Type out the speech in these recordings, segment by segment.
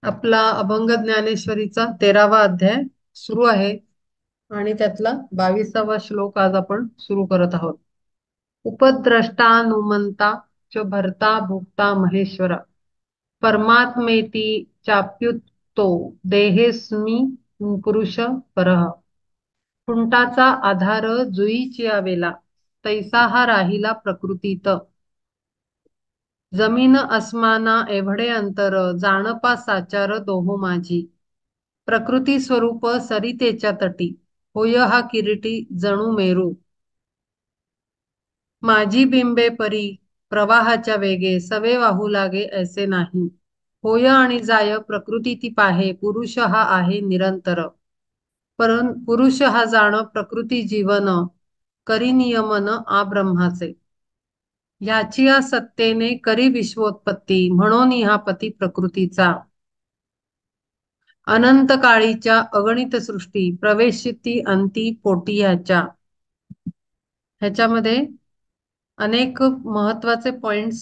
आपला अभंग ज्ञानेश्वरीचा 13वा अध्याय सुरू आहे आणि त्यातला 22वा श्लोक आज आपण सुरू करत आहोत. उपद्रष्टानुमंता च भर्ता भोक्ता महेश्वरा परमात्मेति चाप्युतो देहेस्मि पुरुष परः. खुंटाचा आधार जुईची आवेला तैसा हा राहिला प्रकृतीत. जमीन अस्माना एवढे अंतर जाणपा साचार दोहो माझी. प्रकृती स्वरूप सरितेच्या तटी होय हा किरीटी जणू मेरू. माझी बिंबे परी प्रवाहाच्या वेगे सवे वाहू लागे ऐसे नाही. होय आणि जाय प्रकृती ती पाहे पुरुष हा आहे निरंतर. पुरुष हा जाण प्रकृती जीवन करी नियमन आ ब्रह्माचे. ह्याची या सत्तेने करी विश्वोत्पत्ती म्हणून हा पती प्रकृतीचा. अनंत काळीच्या अगणित सृष्टी प्रवेशिती अंती पोटी ह्याच्या. ह्याच्यामध्ये अनेक महत्वाचे पॉइंट्स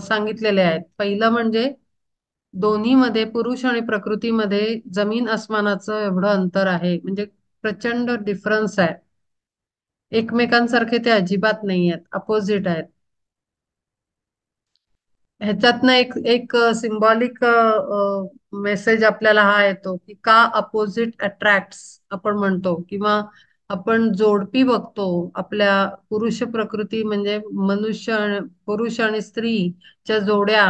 सांगितलेले आहेत. पहिलं म्हणजे दोन्हीमध्ये पुरुष आणि प्रकृतीमध्ये जमीन अस्मानाचं एवढं अंतर आहे, म्हणजे प्रचंड डिफरन्स आहे. एकमेकांसारखे ते अजिबात नाही आहेत, अपोजिट आहेत. ह्याच्यातनं एक एक सिंबॉलिक मेसेज आपल्याला हा येतो की का अपोजिट अट्रॅक्ट्स आपण म्हणतो, किंवा आपण जोडपी बघतो आपल्या पुरुष प्रकृती म्हणजे पुरुष आणि स्त्रीच्या जोड्या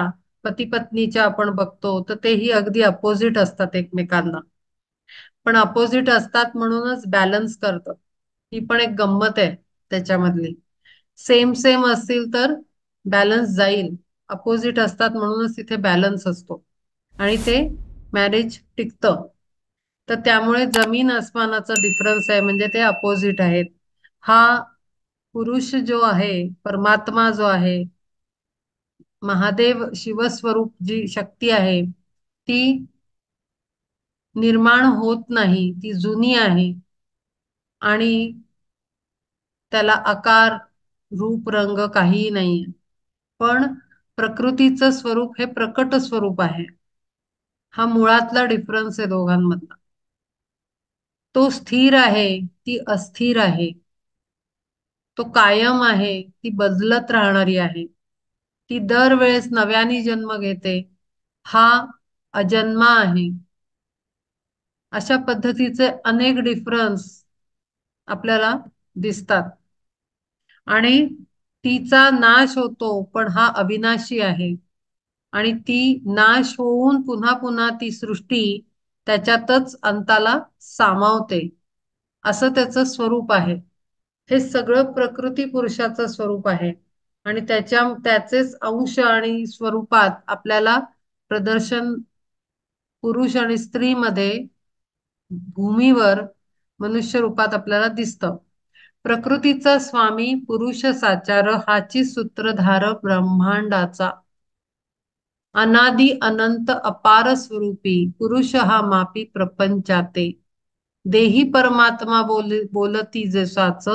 पती पत्नीच्या आपण बघतो, तर तेही अगदी अपोजिट असतात एकमेकांना. पण अपोजिट असतात म्हणूनच बॅलन्स करतात. ही पण एक गंमत आहे त्याच्यामधली. सेम सेम असतील तर बॅलन्स जाईल, अपोजिट असतात म्हणूनच तिथे बॅलन्स असतो आणि ते मॅरेज टिकतं. तर त्यामुळे जमीन आसमानाचा डिफरन्स आहे, म्हणजे ते अपोजिट आहेत. हा पुरुष जो आहे, परमात्मा जो आहे, महादेव शिवस्वरूप जी शक्ती आहे ती निर्माण होत नाही, ती जुनी आहे आणि त्याला आकार रूप रंग काहीही नाही. पण प्रकृतीचं स्वरूप हे प्रकट स्वरूप आहे. हा मुळातला डिफरन्स आहे दोघांमधला. तो स्थिर आहे, ती अस्थिर आहे. तो कायम आहे, ती बदलत राहणारी आहे. ती दरवेळेस नव्याने जन्म घेते, हा अजन्मा आहे. अशा पद्धतीचे अनेक डिफरन्स आपल्याला दिसतात. आणि तिचा नाश होतो, पण हा अविनाशी आहे आणि ती नाश होऊन पुन्हा पुन्हा ती सृष्टी त्याच्यातच अंताला सामावते, असं त्याचं स्वरूप आहे. हे सगळं प्रकृती पुरुषाचं स्वरूप आहे आणि त्याचेच अंश आणि स्वरूपात आपल्याला प्रदर्शन पुरुष आणि स्त्रीमध्ये भूमीवर मनुष्य रूपात आपल्याला दिसतं. प्रकृतीचा स्वामी पुरुष साचार हाची सूत्रधार ब्रह्मांडाचा. अनादि अनंत अपार स्वरूपी पुरुष हा मापी प्रपंचाते. देही परमात्मा बोलती जसाच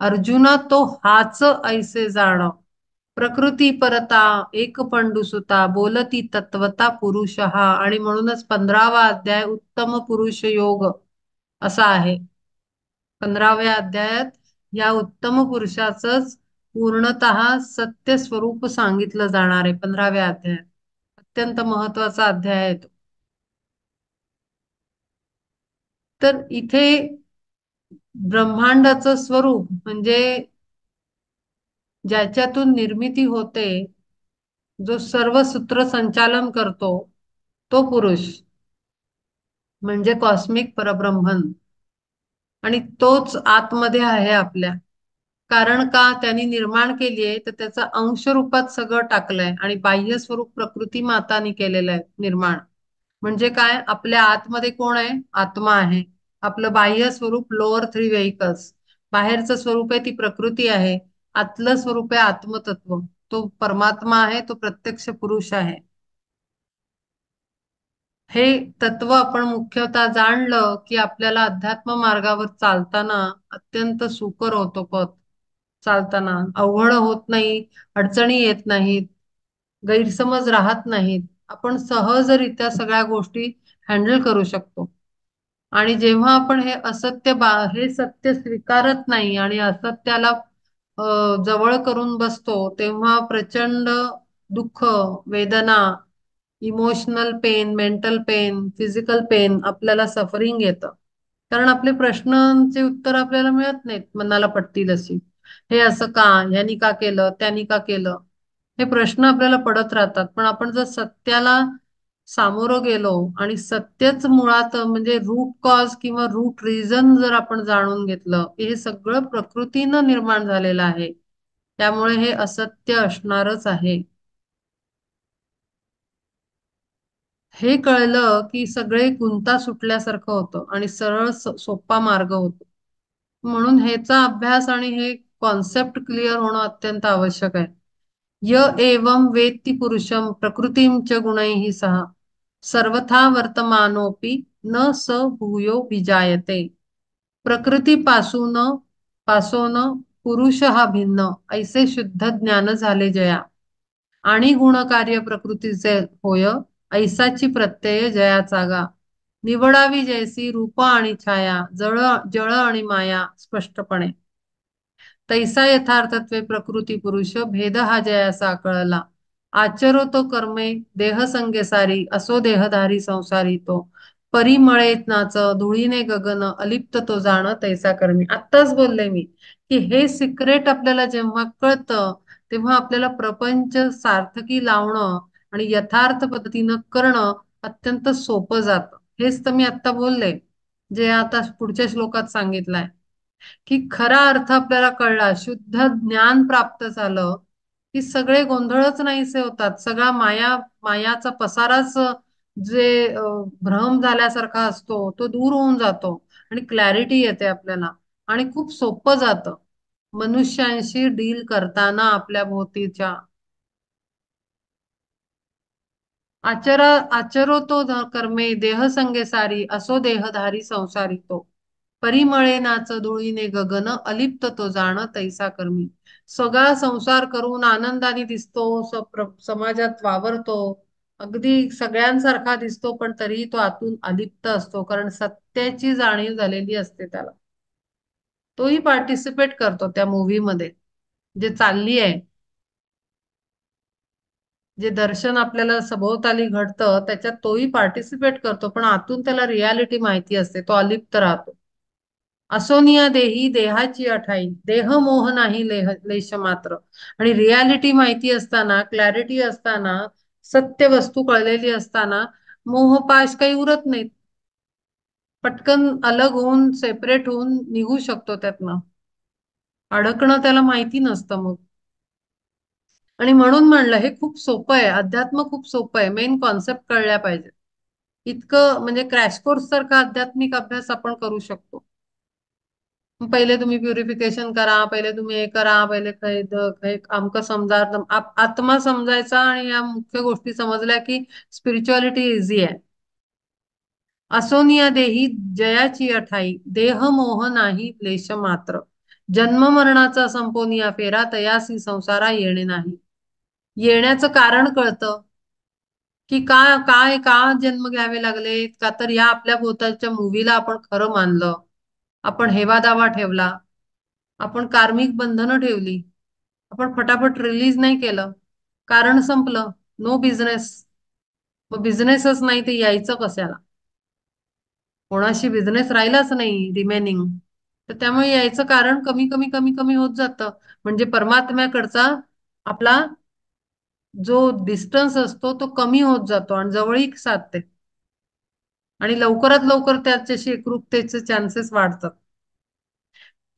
अर्जुना तो हाच ऐसे जाण. प्रकृती परता एक पंडुसुता बोलती तत्वता पुरुष हा. आणि म्हणूनच 15वा अध्याय उत्तम पुरुष योग असा आहे. 15व्या अध्यायात या उत्तम पुरुषाचंच पूर्णतः सत्य स्वरूप सांगितलं जाणार आहे. 15व्या अध्यायात अत्यंत महत्वाचा अध्याय आहे तो. तर इथे ब्रह्मांडाचं स्वरूप म्हणजे ज्याच्यातून निर्मिती होते, जो सर्व सूत्र संचालन करतो, तो पुरुष म्हणजे कॉस्मिक परब्रह्मन. आणि तोच आतमध्ये आहे आपल्या. कारण का त्यांनी निर्माण केली आहे, तर त्याचा अंश रूपात सगळं टाकलंय आणि बाह्य स्वरूप प्रकृती मातानी केलेलं आहे निर्माण. म्हणजे काय, आपल्या आतमध्ये कोण आहे, आत्मा आहे. आपलं बाह्य स्वरूप लोअर थ्री व्हेइकल्स, बाहेरचं स्वरूप आहे ती प्रकृती आहे. आतलं स्वरूप आहे आत्मतत्व, तो परमात्मा आहे, तो प्रत्यक्ष पुरुष आहे. हे तत्व आपण मुख्यतः जाणलं की आपल्याला अध्यात्म मार्गावर चालताना अत्यंत सुकर होतो. पथ चालताना अवघड होत नाही, अडचणी येत नाहीत, गैरसमज राहत नाहीत. आपण सहजरित्या सगळ्या गोष्टी हँडल करू शकतो. आणि जेव्हा आपण हे सत्य स्वीकारत नाही आणि असत्याला जवळ करून बसतो, तेव्हा प्रचंड दुःख, वेदना, emotional pain, mental pen, physical pain, आपल्याला सफरिंग येतं. कारण आपले प्रश्नांचे उत्तर आपल्याला मिळत नाहीत मनाला पटतील अशी. हे असं का, ह्यानी का केलं, त्यांनी का केलं, हे प्रश्न आपल्याला पडत राहतात. पण आपण जर सत्याला सामोरं गेलो आणि सत्यच मुळात म्हणजे रूट कॉज किंवा रूट रिझन जर आपण जाणून घेतलं की हे सगळं प्रकृतीनं निर्माण झालेलं आहे, त्यामुळे हे असत्य असणारच आहे, हे कळलं की सगळे गुंता सुटल्यासारखं होतं आणि सरळ सोपा मार्ग होतो. म्हणून ह्याचा अभ्यास आणि हे कॉन्सेप्ट क्लिअर होणं अत्यंत आवश्यक आहे. य एवं वेत्ति पुरुषं प्रकृतीं च गुणैः सह सर्वथा वर्तमानोऽपि न स भूयो विजायते. प्रकृतीपासून पासोन पुरुष हा भिन्न ऐसे शुद्ध ज्ञान झाले जया. आणि गुणकार्य प्रकृतीचे होय ऐसाची प्रत्यय जयाचा गा. निवडावी जैसी रूप आणि छाया जळ जळ आणि माया स्पष्टपणे. तैसा यथार्थत्वे प्रकृती पुरुष भेद हा जयासा कळला. आचरो तो कर्मे देह संगे सारी असो देहधारी संसारी तो. परिमळे नाच धुळीने गगन अलिप्त तो जाण तैसा कर्मी. आत्ताच बोलले मी की हे सिक्रेट आपल्याला जेव्हा कळतं तेव्हा आपल्याला प्रपंच सार्थकी लावणं आणि यथार्थ पद्धतीनं करणं अत्यंत सोपं जातं. हेच तर मी आता बोलले, जे आता पुढच्या श्लोकात सांगितलंय की खरा अर्थ आपल्याला कळला, शुद्ध ज्ञान प्राप्त झालं की सगळे गोंधळच नाहीसे होतात. सगळा मायाचा पसाराच जे भ्रम झाल्यासारखा असतो तो दूर होऊन जातो आणि क्लॅरिटी येते आपल्याला आणि खूप सोपं जातं मनुष्यांशी डील करताना आपल्या भोवतीच्या. आचरा आचरो तो कर्मे देह संगे सारी असो देहधारी संसारी तो. परिमळे नाच धुळीने गगन अलिप्त तो जाण तैसा कर्मी. सगळा संसार करून आनंदाने दिसतो, समाजात वावरतो, अगदी सगळ्यांसारखा दिसतो, पण तरीही तो आतून अलिप्त असतो, कारण सत्याची जाणीव झालेली असते त्याला. तोही पार्टिसिपेट करतो त्या मूव्ही मध्ये, जे चालली आहे, जे दर्शन आपल्याला सभोवताली घडतं त्याच्यात तोही पार्टिसिपेट करतो, पण आतून त्याला रियालिटी माहिती असते, तो अलिप्त राहतो. असोनिया देही देहाची अठाई देह मोह नाही लेश मात्र. आणि रियालिटी माहिती असताना, क्लॅरिटी असताना, सत्य वस्तू कळलेली असताना मोहपाश काही उरत नाहीत. पटकन अलग होऊन सेपरेट होऊन निघू शकतो त्यातनं. अडकणं त्याला माहिती नसतं मग. आणि म्हणून म्हणलं हे खूप सोपं आहे, अध्यात्म खूप सोपं आहे, मेन कॉन्सेप्ट कळल्या पाहिजे. इतकं म्हणजे क्रॅश कोर्स सारखा आध्यात्मिक अभ्यास आपण करू शकतो. पहिले तुम्ही प्युरिफिकेशन करा, पहिले तुम्ही हे करा, पहिले अमकं समजा, आत्मा समजायचा आणि या मुख्य गोष्टी समजल्या की स्पिरिच्युअलिटी इझी आहे. असोनिया देही जयाची अठाई देह मोह नाही क्लेश मात्र. जन्म मरणाचा संपोनिया फेरा तयासी संसारा येणे नाही. येण्याचं कारण कळतं की काय का जन्म घ्यावे लागले, का तर या आपल्या भोवतालच्या मूवीला आपण खरं मानलं, आपण हेवा दावा ठेवला, आपण कार्मिक बंधनं ठेवली, आपण फटाफट रिलीज नाही केलं, कारण संपलं, नो बिझनेस. मग बिझनेसच नाही ते यायचं कशाला, कोणाशी बिझनेस राहिलाच नाही रिमेनिंग, तर त्यामुळे यायचं कारण कमी कमी कमी कमी होत जातं. म्हणजे परमात्म्याकडचा आपला जो डिस्टन्स असतो तो कमी होत जातो आणि जवळीक साधते आणि लवकरात लवकर त्याच्याशी एकरूपतेचे चान्सेस वाढतात.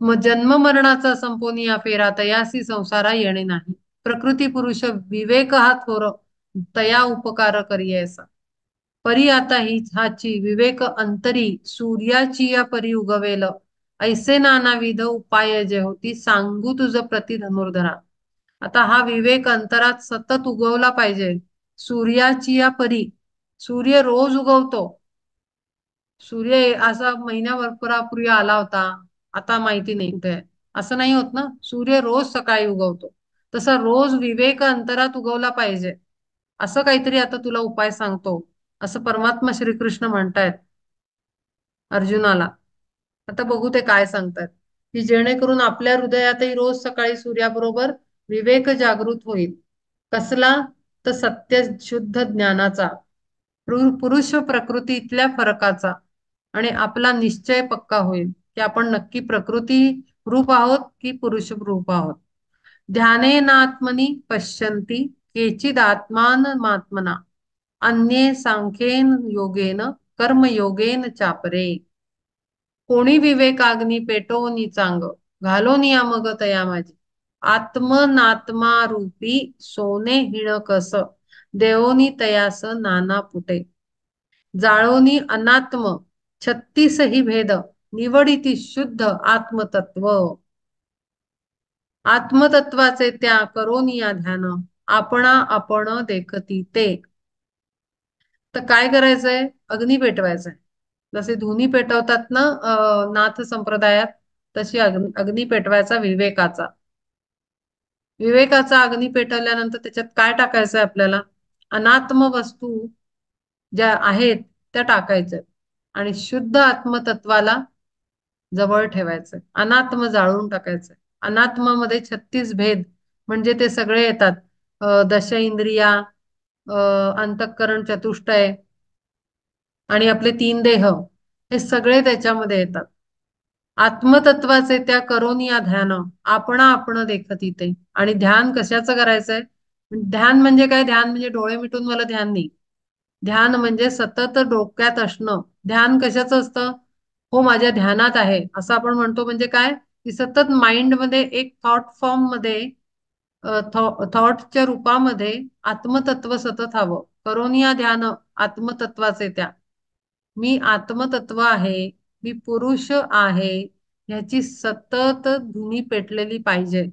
मग जन्म मरणाचा संपोनिया फेरा तयासी संसारा येणे नाही. प्रकृती पुरुष विवेक हा थोर तया उपकार करियेसा. परी आता ही हाची विवेक अंतरी सूर्याची या परी उगवेल. ऐसे नानाविध उपाय जे होती सांगू तुझ प्रति धनुर्धरा. आता हा विवेक अंतरात सतत उगवला पाहिजे, सूर्याची या परी. सूर्य रोज उगवतो. सूर्य असा महिन्याभरापूर्वी आला होता, आता माहिती नाही कुठे आहे, असं नाही होत ना. सूर्य रोज सकाळी उगवतो, तसा रोज विवेक अंतरात उगवला पाहिजे. असं काहीतरी आता तुला उपाय सांगतो, असं परमात्मा श्रीकृष्ण म्हणतायत अर्जुनाला. आता बघू ते काय सांगतात, की जेणेकरून आपल्या हृदयातही रोज सकाळी सूर्याबरोबर विवेक जागृत होईल. कसला? तर सत्य शुद्ध ज्ञानाचा, पुरुष प्रकृतीतल्या फरकाचा, आणि आपला निश्चय पक्का होईल की आपण नक्की प्रकृती रूप आहोत की पुरुष रूप आहोत. ध्यानेनात्मनि पश्यन्ति केचिद आत्मानमात्मना, अन्ये सांख्येन योगेन कर्मयोगेन चापरे. कोणी विवेकाग्नी पेटवनी चांग, घालोनी मग तया माझी, आत्मनात्मा रूपी सोने हिण कस, देवोनी तयास नाना पुटे. जाळोनी अनात्म 36 ही भेद, निवडिती शुद्ध आत्मतत्व. आत्मतत्वाचे त्या करोनिया ध्यान, आपणा आपण देखती ते. तर काय करायचंय? अग्नी पेटवायचंय. जसे धुनी पेटवतात ना नाथ संप्रदायात, तशी अग्नी पेटवायचा विवेकाचा. विवेकाचा अग्नी पेटवल्यानंतर त्याच्यात काय टाकायचंय आपल्याला? अनात्म वस्तू ज्या आहेत त्या टाकायच्या आणि शुद्ध आत्मतत्वाला जवळ ठेवायचंय. अनात्म जाळून टाकायचंय. अनात्मामध्ये 36 भेद म्हणजे ते सगळे येतात. दश इंद्रिया, अंतःकरण चतुष्टय आणि आपले 3 देह, हे सगळे त्याच्यामध्ये येतात. आत्मतत्वाचे त्या करोनिया ध्यान, आपणा आपण देखत इथे. आणि ध्यान कशाचं करायचंय? ध्यान म्हणजे काय? ध्यान म्हणजे डोळे मिटून मला ध्यान नाही. ध्यान म्हणजे सतत डोक्यात असणं. ध्यान कशाचं असतं? हो माझ्या ध्यानात आहे असं आपण म्हणतो. म्हणजे काय? की सतत माइंड मध्ये एक थॉट फॉर्म मध्ये, थॉटच्या रूपामध्ये आत्मतत्व सतत हवं. करोनिया ध्यान आत्मतत्वाचे त्या. मी आत्मतत्व आहे, मी पुरुष आहे, ह्याची सतत धुनी पेटलेली पाहिजे.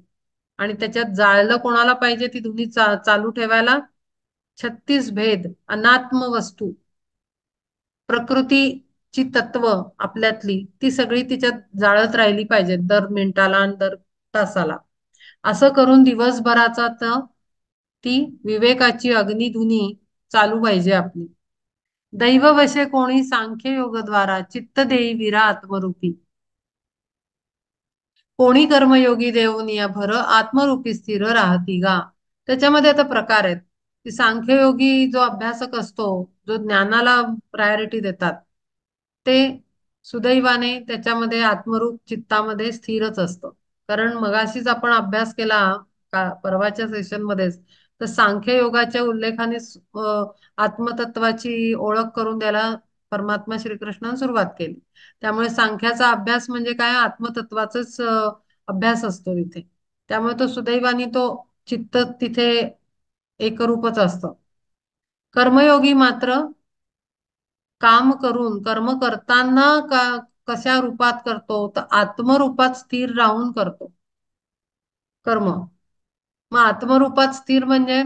आणि त्याच्यात जाळलं कोणाला पाहिजे ती धुनी चालू ठेवायला? 36 भेद, अनात्म वस्तू, प्रकृतीची तत्व आपल्यातली ती सगळी तिच्यात जाळत राहिली पाहिजे दर मिनिटाला आणि दर तासाला. असं करून दिवसभराचा ती विवेकाची अग्निधुनी चालू पाहिजे आपली. दैववशे कोणी सांख्य योगद्वारा चित्त देई विरा आत्मरूपी, कोणी कर्मयोगी देवनिया भर आत्मरूपी स्थिर राहती गा. त्याच्यामध्ये आता प्रकार आहेत, की सांख्ययोगी जो अभ्यासक असतो, जो ज्ञानाला प्रायोरिटी देतात, ते सुदैवाने त्याच्यामध्ये आत्मरूप चित्तामध्ये स्थिरच असतं. कारण मगाशीच आपण अभ्यास केला परवाच्या सेशन मध्येच, तर सांख्ययोगाच्या उल्लेखाने आत्मतत्वाची ओळख करून द्यायला परमात्मा श्रीकृष्णाने सुरुवात केली. त्यामुळे सांख्याचा अभ्यास म्हणजे काय? आत्मतत्वाचाच अभ्यास असतो तिथे. त्यामुळे तो सुदैवाने तो चित्त तिथे एकरूपच असतं. कर्मयोगी मात्र काम करून, कर्म करताना कशा रूपात करतो? तर आत्मरूपात स्थिर राहून करतो कर्म. मग आत्मरूपात स्थिर म्हणजे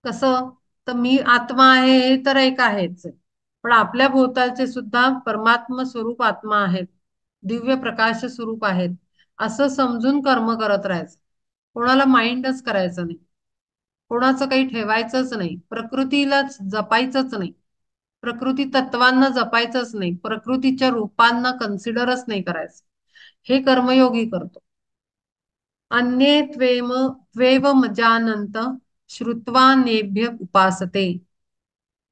कसं? तर मी आत्मा आहे हे तर एक आहेच, पण आपल्या भोवतालचे सुद्धा परमात्म स्वरूप आत्मा आहेत, दिव्य प्रकाश स्वरूप आहेत, असं समजून कर्म करत राहायचं. कोणाला माइंडच करायचं नाही, कोणाचं काही ठेवायचंच नाही, प्रकृतीला जपायचंच नाही, प्रकृती तत्वांना जपायचंच नाही, प्रकृतीच्या रूपांना कन्सिडरच नाही करायचं. हे कर्मयोगी करतो. अन्ये त्वेव जानन्त श्रुत्वा नेभ्य उपासते,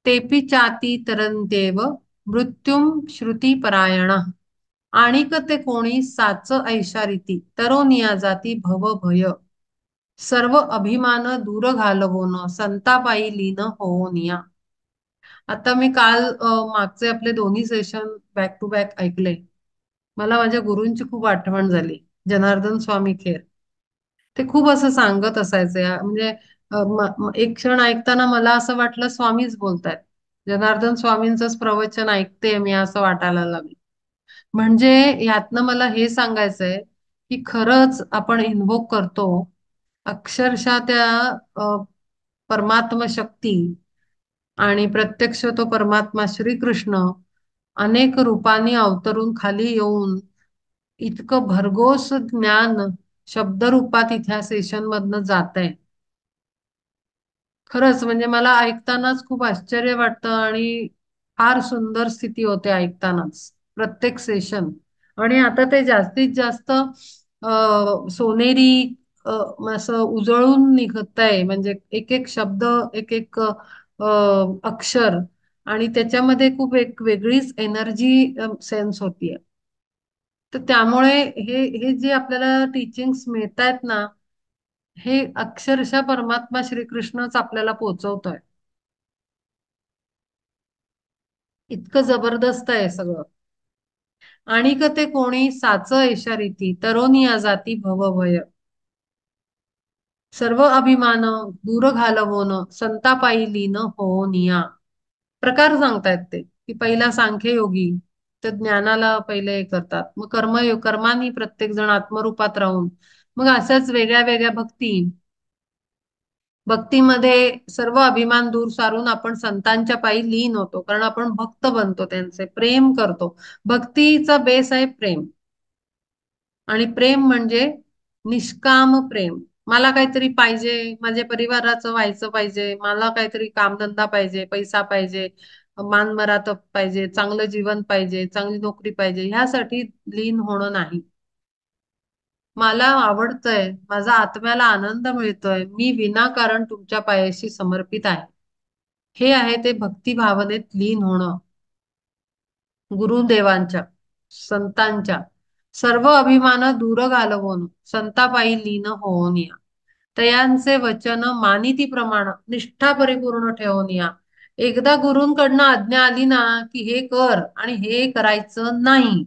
तेपि चाती तरन्त्येव मृत्युम श्रुतीपरायण. आणिक ते कोणी साच ऐशा रीती तरोनिया जाती भव भय, सर्व अभिमान दूर घालवोन संतापायी लीन होनिया. आता मी काल मागचे आपले दोन्ही सेशन बॅक टू बॅक ऐकले. मला माझ्या गुरूंची खूप आठवण झाली, जनार्दन स्वामी खेर. ते खूप असं सांगत असायचे. म्हणजे एक क्षण ऐकताना मला असं वाटलं स्वामीच बोलतायत, जनार्दन स्वामींचंच प्रवचन ऐकते मी असं वाटायला लागलं. म्हणजे यातनं मला हे सांगायचंय की खरंच आपण इन्व्होक करतो अक्षरशः त्या परमात्म शक्ती, आणि प्रत्यक्ष तो परमात्मा श्रीकृष्ण अनेक रूपांनी अवतरून खाली येऊन इतकं भरघोस ज्ञान शब्दरूपात इथ्या सेशन मधनं जात आहे. खरंच म्हणजे मला ऐकतानाच खूप आश्चर्य वाटतं आणि फार सुंदर स्थिती होते ऐकतानाच प्रत्येक सेशन. आणि आता ते जास्तीत जास्त सोनेरी अ, असं उजळून निघत आहे, म्हणजे एक एक शब्द, एक एक अक्षर, आणि त्याच्यामध्ये खूप एक वेगळीच एनर्जी सेन्स होतीये. तर त्यामुळे हे हे जे आपल्याला टीचिंग्स मिळत आहेत ना, हे अक्षरशः परमात्मा श्रीकृष्णच आपल्याला पोहोचवतोय. इतकं जबरदस्त आहे सगळं. आणि क ते कोणी साच ऐशा रीती तरोनी जाती भवभय, सर्व अभिमान दूर घालवोन संतापायी लीन होनिया. प्रकार सांगतायत ते की पहिला सांख्य योगी ते ज्ञानाला पहिले हे करतात, मग कर्मानी प्रत्येक जण आत्मरूपात राहून, मग अशाच वेगळ्या वेगळ्या भक्ती, भक्तीमध्ये सर्व अभिमान दूर सारून आपण संतांच्या पायी लीन होतो, कारण आपण भक्त बनतो, त्यांचे प्रेम करतो. भक्तीचा बेस आहे प्रेम. आणि प्रेम म्हणजे निष्काम प्रेम. मला काहीतरी पाहिजे, माझ्या परिवाराचं व्हायचं पाहिजे, मला काहीतरी कामधंदा पाहिजे, पैसा पाहिजे, मानमरातब पाहिजे, चांगलं जीवन पाहिजे, चांगली नोकरी पाहिजे, ह्यासाठी लीन होणं नाही. मला आवडतंय, माझा आत्म्याला आनंद मिळतोय, मी विनाकारण तुमच्या पायाशी समर्पित आहे, हे आहे ते भक्ती भावनेत लीन होणं. गुरुदेवांच्या, संतांच्या सर्व अभिमान दूर घालवून संतापायी लीन होऊन या, तयांचे वचन मानिती प्रमाण निष्ठा परिपूर्ण ठेवून या. एकदा गुरूंकडनं आज्ञा आली ना, की हे कर आणि हे करायचं नाही,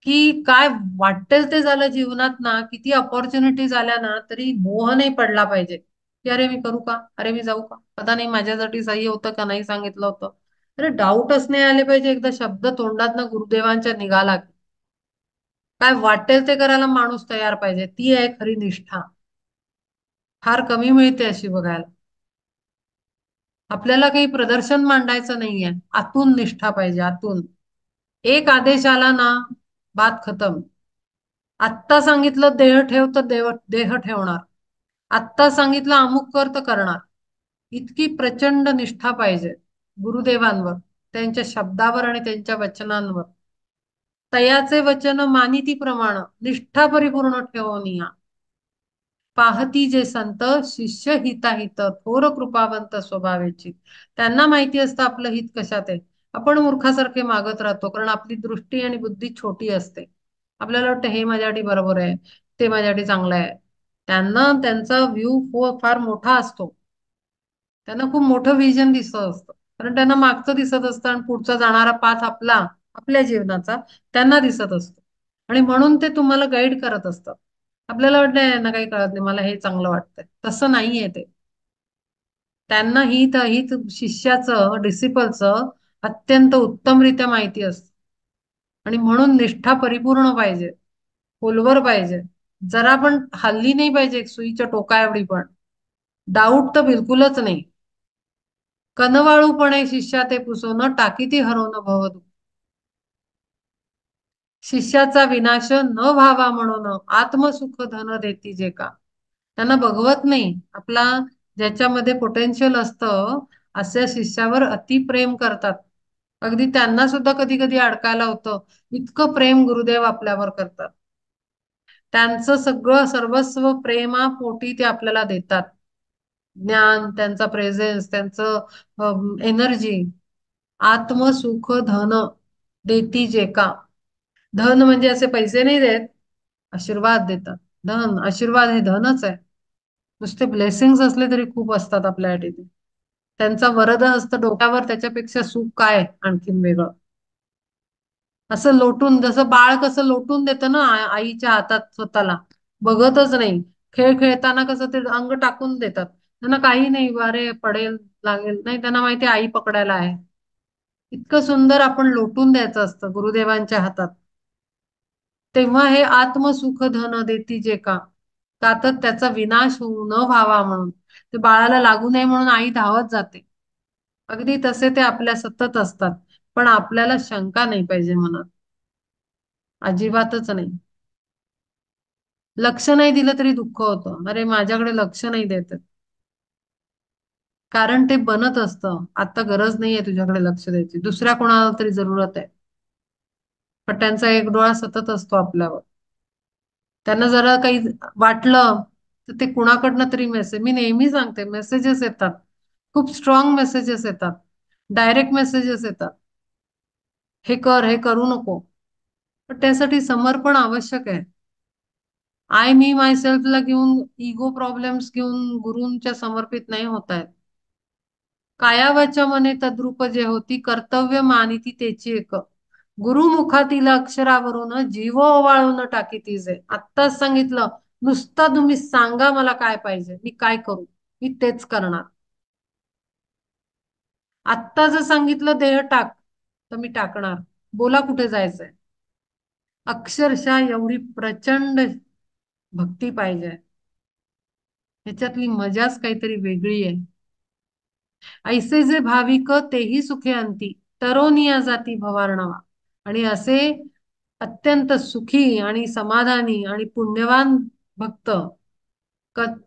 की काय वाटेल ते झालं जीवनात ना, किती अपॉर्च्युनिटीज आल्या ना, तरी मोह नाही पडला पाहिजे की अरे मी करू का, अरे मी जाऊ का, पता नाही माझ्यासाठी सही होतं का नाही सांगितलं होतं. अरे डाऊटच नाही आले पाहिजे. एकदा शब्द तोंडात ना गुरुदेवांच्या निघाला की काय वाटेल ते करायला माणूस तयार पाहिजे. ती आहे खरी निष्ठा. फार कमी मिळते अशी बघायला. आपल्याला काही प्रदर्शन मांडायचं नाहीये, आतून निष्ठा पाहिजे, आतून. एक आदेश आला ना, बात खतम. आत्ता सांगितलं देह ठेव तर देह ठेवणार, आत्ता सांगितलं अमुक कर तर करणार. इतकी प्रचंड निष्ठा पाहिजे गुरुदेवांवर, त्यांच्या शब्दावर आणि त्यांच्या वचनांवर. तयाचे वचन मानिती प्रमाण निष्ठा परिपूर्ण ठेवून या. पाहती जे संत शिष्य हिताहित थोर कृपावंत स्वभावेची. त्यांना माहिती असतं आपलं हित कशात आहे. आपण मूर्खासारखे मागत राहतो, कारण आपली दृष्टी आणि बुद्धी छोटी असते. आपल्याला वाटतं हे माझ्यासाठी बरोबर आहे, ते माझ्यासाठी चांगलं आहे. त्यांना त्यांचा व्ह्यू फार मोठा असतो. त्यांना खूप मोठं विजन दिसत असतं, कारण त्यांना मागचं दिसत असतं आणि पुढचा जाणारा पाथ आपला, आपल्या जीवनाचा त्यांना दिसत असतो. आणि म्हणून ते तुम्हाला गाईड करत असतात. आपल्याला वाटतं यांना काही कळत नाही, मला हे चांगलं वाटतंय, तसं नाहीये ते. त्यांना हित हित शिष्याचं, डिसिपलचं अत्यंत उत्तमरित्या माहिती असतं. आणि म्हणून निष्ठा परिपूर्ण पाहिजे, खोलवर पाहिजे. जरा पण हल्ली नाही पाहिजे, एक सुईच्या टोका एवढी पण. डाऊट तर बिलकुलच नाही. कनवाळूपणे शिष्या ते पुसवणं टाकीती हरवणं भवदू. शिष्याचा विनाश न व्हावा म्हणून आत्मसुख धन देती जे का. त्यांना बघवत नाही आपला, ज्याच्यामध्ये पोटेन्शियल असतं अशा शिष्यावर अतिप्रेम करतात. अगदी त्यांना सुद्धा कधी कधी अडकायला होतं, इतकं प्रेम गुरुदेव आपल्यावर करतात. त्यांचं सगळं सर्वस्व प्रेमापोटी ते आपल्याला देतात. ज्ञान, त्यांचा प्रेझेन्स, त्यांचं एनर्जी. आत्मसुख धन देती जे का. धन म्हणजे असे पैसे नाही देत, आशीर्वाद देतात. धन, आशीर्वाद हे धनच आहे. नुसते ब्लेसिंग्स असले तरी खूप असतात आपल्यासाठी ते. त्यांचा वरद असतं डोक्यावर, त्याच्यापेक्षा सुख काय आणखीन वेगळं. असं लोटून, जसं बाळ कसं लोटून देतं ना आईच्या हातात स्वतःला, बघतच नाही. खेळ खेळताना कसं ते अंग टाकून देतात, त्यांना काही नाही, वारे पडेल, लागेल नाही, त्यांना माहिती आई पकडायला आहे. इतकं सुंदर आपण लोटून द्यायचं असतं गुरुदेवांच्या हातात. तेव्हा हे आत्मसुख धन देती जे का, का तर त्याचा विनाश होऊ न व्हावा म्हणून. ते बाळाला लागू नये म्हणून आई धावत जाते. अगदी तसे ते आपल्या सतत असतात. पण आपल्याला शंका नाही पाहिजे मनात, अजिबातच नाही. लक्ष नाही दिलं तरी दुःख होतं, अरे माझ्याकडे लक्ष नाही देत. कारण ते बनत असतं. आता गरज नाहीये तुझ्याकडे लक्ष द्यायची, दुसऱ्या कोणाला तरी जरूरत आहे. पण त्यांचा एक डोळा सतत असतो आपल्यावर. त्यांना जरा काही वाटलं तर ते कुणाकडनं तरी मेसेज, मी नेहमी सांगते, मेसेजेस येतात. खूप स्ट्रॉंग मेसेजेस येतात. डायरेक्ट मेसेजेस येतात. हे कर, हे करू नको. पण त्यासाठी समर्पण आवश्यक आहे. आय मी माय सेल्फला घेऊन, इगो प्रॉब्लेम्स घेऊन गुरूंच्या समर्पित नाही होत आहेत. काया वाचा मने तद्रूप जे होती, कर्तव्य मानिती त्याची एक. गुरुमुखातील अक्षरावरून जीव ओवाळून टाकी तिचे. आत्ताच सांगितलं, नुसतं तुम्ही सांगा मला काय पाहिजे, मी काय करू, मी तेच करणार. आत्ता जर सांगितलं देह टाक, तर मी टाकणार. बोला कुठे जायचंय. अक्षरशः एवढी प्रचंड भक्ती पाहिजे. ह्याच्यातली मजाच काहीतरी वेगळी आहे. ऐसे जे भाविक तेही सुखे अंती, तरोनिया जाती भवार्णवा. आणि असे अत्यंत सुखी आणि समाधानी आणि पुण्यवान भक्त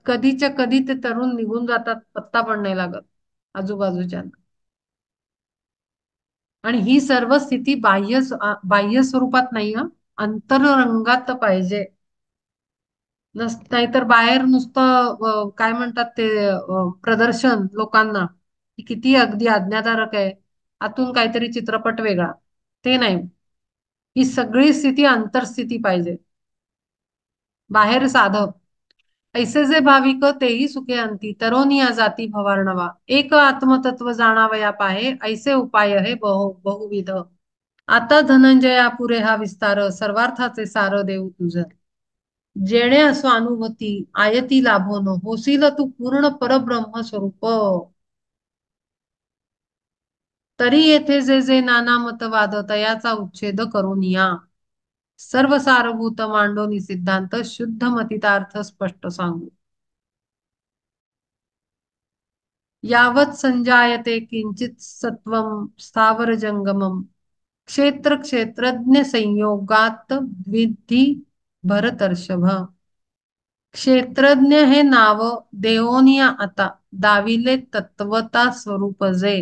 कधीच्या कधी ते तरुण निघून जातात, पत्ता पण नाही लागत आजूबाजूच्या. आणि ही सर्व स्थिती बाह्य स्वरूपात नाही, हा अंतरंगात पाहिजे. नाहीतर बाहेर नुसतं काय म्हणतात ते, प्रदर्शन लोकांना की किती अगदी आज्ञाधारक आहे, आतून काहीतरी चित्रपट वेगळा. ते नाही. ही सगळी स्थिती अंतरस्थिती पाहिजे. बाहेर साधं. ऐसे जे भाविक तेही सुखे अंती, तरोनिया जाती भवार्णवा. एक आत्मतत्व जाणावया पाहे, ऐसे उपाय हे बहुविध. आता धनंजया पुरे हा विस्तार, सर्वार्थाचे सार देऊ तुझ. जेणे असो अनुभूती आयती लाभोन, होशील तू पूर्ण परब्रह्म स्वरूप. तरी येथे जे जे नाना मतवाद, तयाचा उच्छेद करून या. सर्व सारभूत मांडोनी सिद्धांत, शुद्ध मतितार्थ स्पष्ट सांगू. यावत संजायते किंचित सत्वम स्थावर जंगमम, क्षेत्र क्षेत्रज्ञ संयोगात विधी भरतर्षभ. क्षेत्रज्ञ हे नाव देवोनिया आता, दाविले तत्वता स्वरूप जे.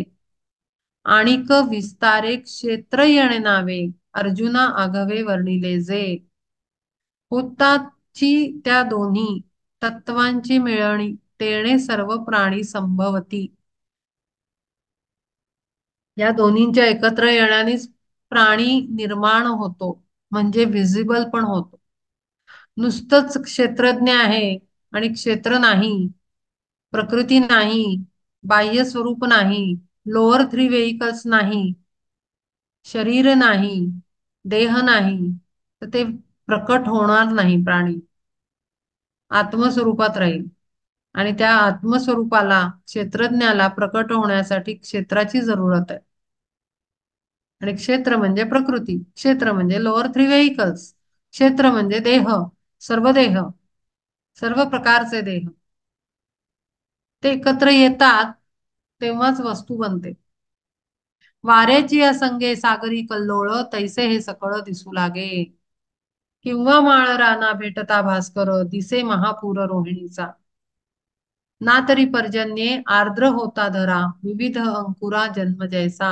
आणिक विस्तारे क्षेत्र येणे नावे, अर्जुना आघवे वर्णिले जे. होताची त्या दोन्ही तत्वांची मिळणी, तेणे सर्व प्राणी संभवती. या दोन्हींच्या एकत्र येण्यानेच प्राणी निर्माण होतो, म्हणजे विजिबल पण होतो. नुसतंच क्षेत्रज्ञ आहे आणि क्षेत्र नाही, प्रकृती नाही, बाह्य स्वरूप नाही, लोअर थ्री व्हेइकल्स नाही, शरीर नाही, देह नाही, तर ते प्रकट होणार नाही. प्राणी आत्मस्वरूपात राहील. आणि त्या आत्मस्वरूपाला, क्षेत्रज्ञाला प्रकट होण्यासाठी क्षेत्राची जरूरत आहे. आणि क्षेत्र म्हणजे प्रकृती, क्षेत्र म्हणजे लोअर थ्री व्हेइकल्स, क्षेत्र म्हणजे देह, सर्व देह, सर्व प्रकारचे देह. ते एकत्र येतात तेव्हाच वस्तू बनते. वाऱ्याची असंगे सागरी कल्लोळ, तैसे हे सकळ दिसू लागे. किंवा माळ राना भेटता भास्कर, दिसे महापूर रोहिणीचा. ना तरी पर्जन्ये आर्द्र होता धरा, विविध अंकुरा जन्म जैसा.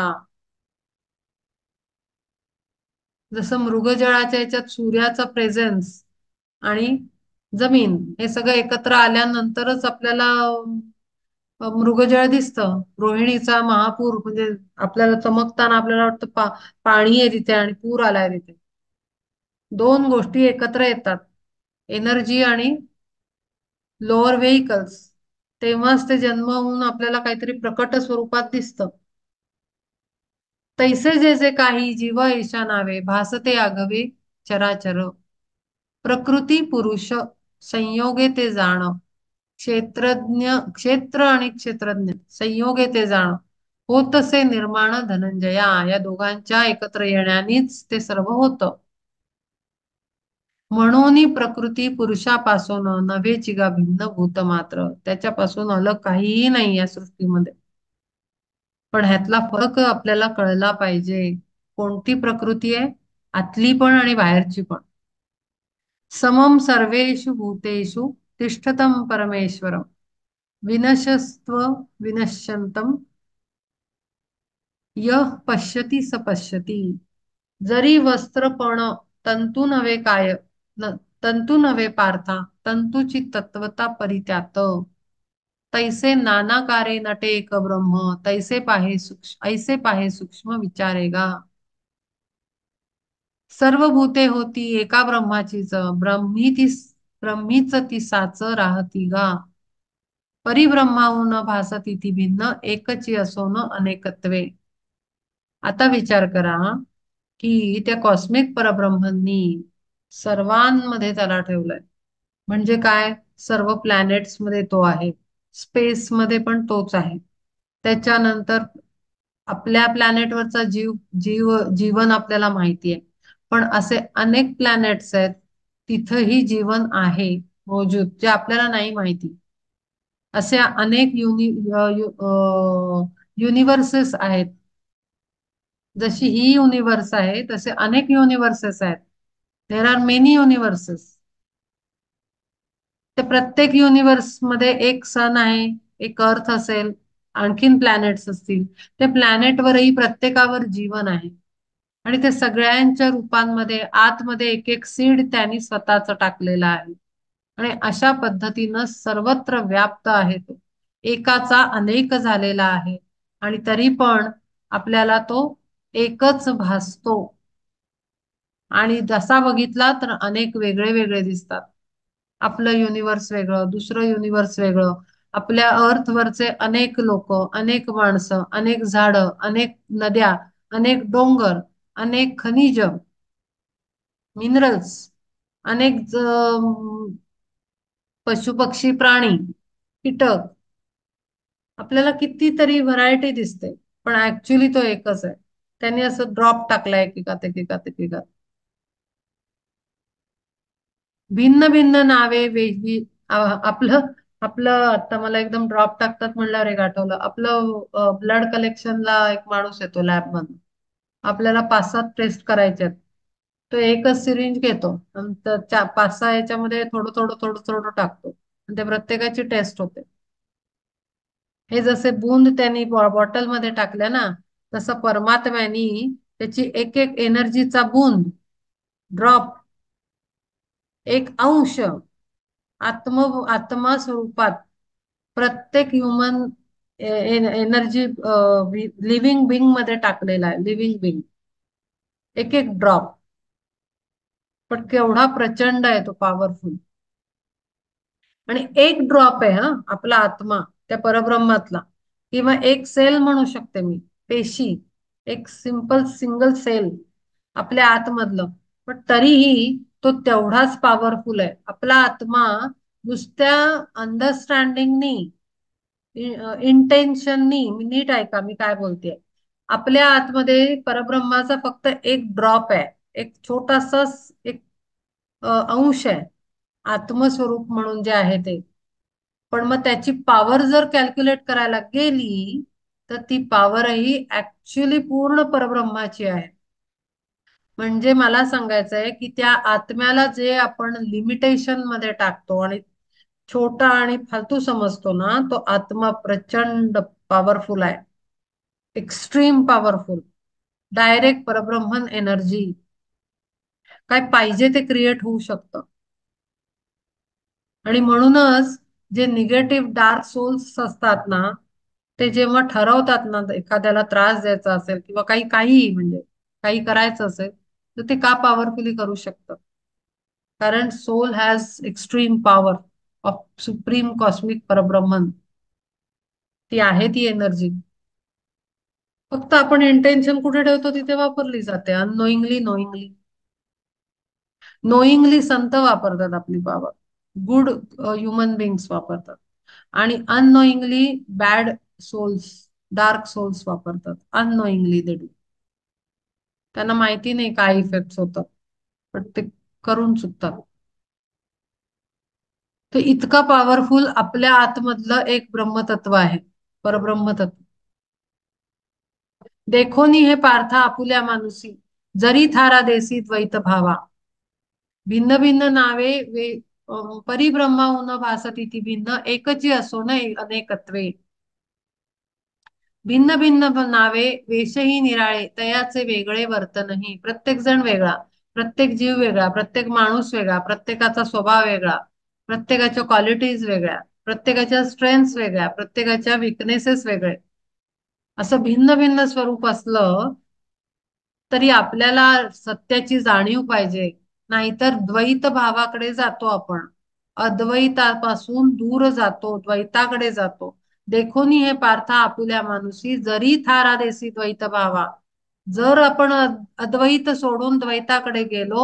जसं मृगजळाच्या याच्यात सूर्याचा प्रेझेन्स आणि जमीन हे सगळं एकत्र आल्यानंतरच आपल्याला मृगजळ दिसतं. रोहिणीचा महापूर म्हणजे आपल्याला चमकताना आपल्याला वाटतं पाणी आहे तिथे आणि पूर आलाय तिथे. दोन गोष्टी एकत्र येतात, एनर्जी आणि लोअर व्हेइकल्स, तेव्हाच ते जन्म होऊन आपल्याला काहीतरी प्रकट स्वरूपात दिसतं. तैसे जे जे काही जीव ईशा नावे, भासते आघवे चराचर. प्रकृती पुरुष संयोगे ते जाण, क्षेत्रज्ञ क्षेत्र आणि क्षेत्रज्ञ संयोगे ते जाण, होतसे निर्माण धनंजया. या दोघांच्या एकत्र येण्यानेच ते सर्व होतं. म्हणून प्रकृती पुरुषापासून नव्हे चिगा भिन्न भूत मात्र. त्याच्यापासून अलग काहीही नाही या सृष्टीमध्ये. पण ह्यातला फरक आपल्याला कळला पाहिजे. कोणती प्रकृती आहे, आतली पण आणि बाहेरची पण. समम सर्वेषु भूतेषु तिष्ठतम परमेश्वरम. विनशस्त्व विनश्यन्तम यः पश्यति स पश्यति. जरी वस्त्रपण तंतू नव्हे काय तंतू नव्हे पार्था तंतूची तत्वता परित्यात. तैसे नानाकारे नटे एक ब्रह्म तैसे पाहे सूक्ष्म ऐसे पाहे सूक्ष्म विचारेगा. सर्व भूते होती एका ब्रह्माचीच ब्रह्मीच ती साच राहती गा. परिब्रह्माहून भासती ती भिन्न एकची असो न अनेकत्वे. आता विचार करा की त्या कॉस्मिक परब्रह्मांनी सर्वांमध्ये त्याला ठेवलंय. म्हणजे काय, सर्व प्लॅनेट्स मध्ये तो आहे, स्पेस मध्ये पण तोच आहे. त्याच्यानंतर आपल्या प्लॅनेटवरचा जीवन आपल्याला माहिती आहे. पण असे अनेक प्लॅनेट्स आहेत तिथंही जीवन आहे मौजूद, जे आपल्याला नाही माहिती. असे अनेक युनिव्हर्सेस आहेत. जशी ही युनिव्हर्स आहे तसे अनेक युनिव्हर्सेस आहेत. There are many universes. ते प्रत्येक युनिव्हर्स मध्ये एक सन आहे, एक अर्थ असेल, आणखीन प्लॅनेट्स असतील. त्या प्लॅनेटवरही प्रत्येकावर जीवन आहे. आणि ते सगळ्यांच्या रूपांमध्ये आतमध्ये एक एक सीड त्यांनी स्वतःच टाकलेला आहे. आणि अशा पद्धतीनं सर्वत्र व्याप्त आहे तो. एकाचा अनेक झालेला आहे आणि तरी पण आपल्याला तो एकच भासतो. आणि जसा बघितला तर अनेक वेगळे वेगळे दिसतात. आपलं युनिव्हर्स वेगळं, दुसरं युनिव्हर्स वेगळं. आपल्या अर्थवरचे अनेक लोक, अनेक माणसं, अनेक झाडं, अनेक नद्या, अनेक डोंगर, अनेक खनिज, मिनरल्स, अनेक पशु पक्षी प्राणी, कीटक. आपल्याला कितीतरी व्हरायटी दिसते, पण ऍक्च्युली तो एकच आहे. त्यांनी असं ड्रॉप टाकलाय एकेकात एकेकात एकेकात. भिन्न भिन्न नावे वेगळी. आपलं आपलं आता मला एकदम ड्रॉप टाकतात म्हणल्यावर एक आठवलं. आपलं ब्लड कलेक्शनला एक माणूस येतो लॅब मधून. आपल्याला 5-7 टेस्ट करायचे आहेत. तो एकच सिरिंज घेतो आणि 5-6 याच्यामध्ये थोडं थोडं थोडं थोडं टाकतो आणि त्या प्रत्येकाची टेस्ट होते. हे जसे बूंद त्यांनी बॉटल मध्ये टाकल्या ना, तसं परमात्म्यानी त्याची एक एक एनर्जीचा बूंद, ड्रॉप, एक अंश आत्मा स्वरूपात प्रत्येक ह्युमन एनर्जी लिव्हिंग बिंग मध्ये टाकलेला आहे. लिव्हिंग बिंग एक एक ड्रॉप. पण केवढा प्रचंड आहे तो, पॉवरफुल. आणि एक ड्रॉप आहे हा आपला आत्मा त्या परब्रह्मातला, किंवा एक सेल म्हणू शकते मी, पेशी, एक सिंगल सेल आपल्या आतमधलं. पण तरीही तो तेवढाच पॉवरफुल आहे. आपला आत्मा नुसत्या अंडरस्टँडिंगनी, इंटेन्शननी, नीट ऐका मी काय बोलतेय. आपल्या आतमध्ये परब्रह्माचा फक्त एक ड्रॉप आहे, एक छोटासा एक अंश आहे, आत्मस्वरूप म्हणून जे आहे ते. पण मग त्याची पॉवर जर कॅल्क्युलेट करायला गेली तर ती पॉवरही ऍक्च्युली पूर्ण परब्रह्माची आहे. म्हणजे मला सांगायचंय की त्या आत्म्याला जे आपण लिमिटेशन मध्ये टाकतो आणि छोटा आणि फालतू समजतो ना, तो आत्मा प्रचंड पॉवरफुल आहे. Extreme powerful, direct parabrahman energy. काय पाहिजे ते क्रिएट होऊ शकतं. आणि म्हणूनच जे निगेटिव्ह डार्क सोल्स असतात ना, ते जेव्हा ठरवतात ना एखाद्याला त्रास द्यायचा असेल किंवा काही म्हणजे काही करायचं असेल, तर ते का पॉवरफुली करू शकतात. कारण soul has extreme power of supreme cosmic parabrahman. ती आहे ती एनर्जी. फक्त आपण इंटेन्शन कुठे ठेवतो तिथे वापरली जाते. अननोईंगली, नोईंगली संत वापरतात आपली पॉवर. गुड ह्युमन बिंग्स वापरतात. आणि unknowingly bad souls, dark souls वापरतात. Unknowingly they do. त्यांना माहिती नाही काय इफेक्ट होतात, पण ते करून चुकतात. ते इतका पॉवरफुल आपल्या आतमधलं एक ब्रह्मतत्व आहे, परब्रह्मतत्व. देखोनी हे पार्था आपुल्या मानुसी, जरी थारा देसी द्वैत भावा. भिन्न भिन्न नावे परिब्रह्माऊन भासती ती भिन्न एकची असो न अनेकत्वे. भिन्न भिन्न नावे वेशही निराळे तयाचे वेगळे वर्तनही. प्रत्येक जण वेगळा, प्रत्येक जीव वेगळा, प्रत्येक माणूस वेगळा, प्रत्येकाचा स्वभाव वेगळा, प्रत्येकाच्या क्वालिटीज वेगळ्या, प्रत्येकाच्या स्ट्रेंथ्स वेगळ्या, प्रत्येकाच्या विकनेसेस वेगळे. असं भिन्न भिन्न स्वरूप असलं तरी आपल्याला सत्याची जाणीव पाहिजे. नाहीतर द्वैत भावाकडे जातो आपण, अद्वैतापासून दूर जातो, द्वैताकडे जातो. देखोनी हे पार्था आपुल्या मानुसी जरी थारा देसी द्वैत भावा. जर आपण अद्वैत सोडून द्वैताकडे गेलो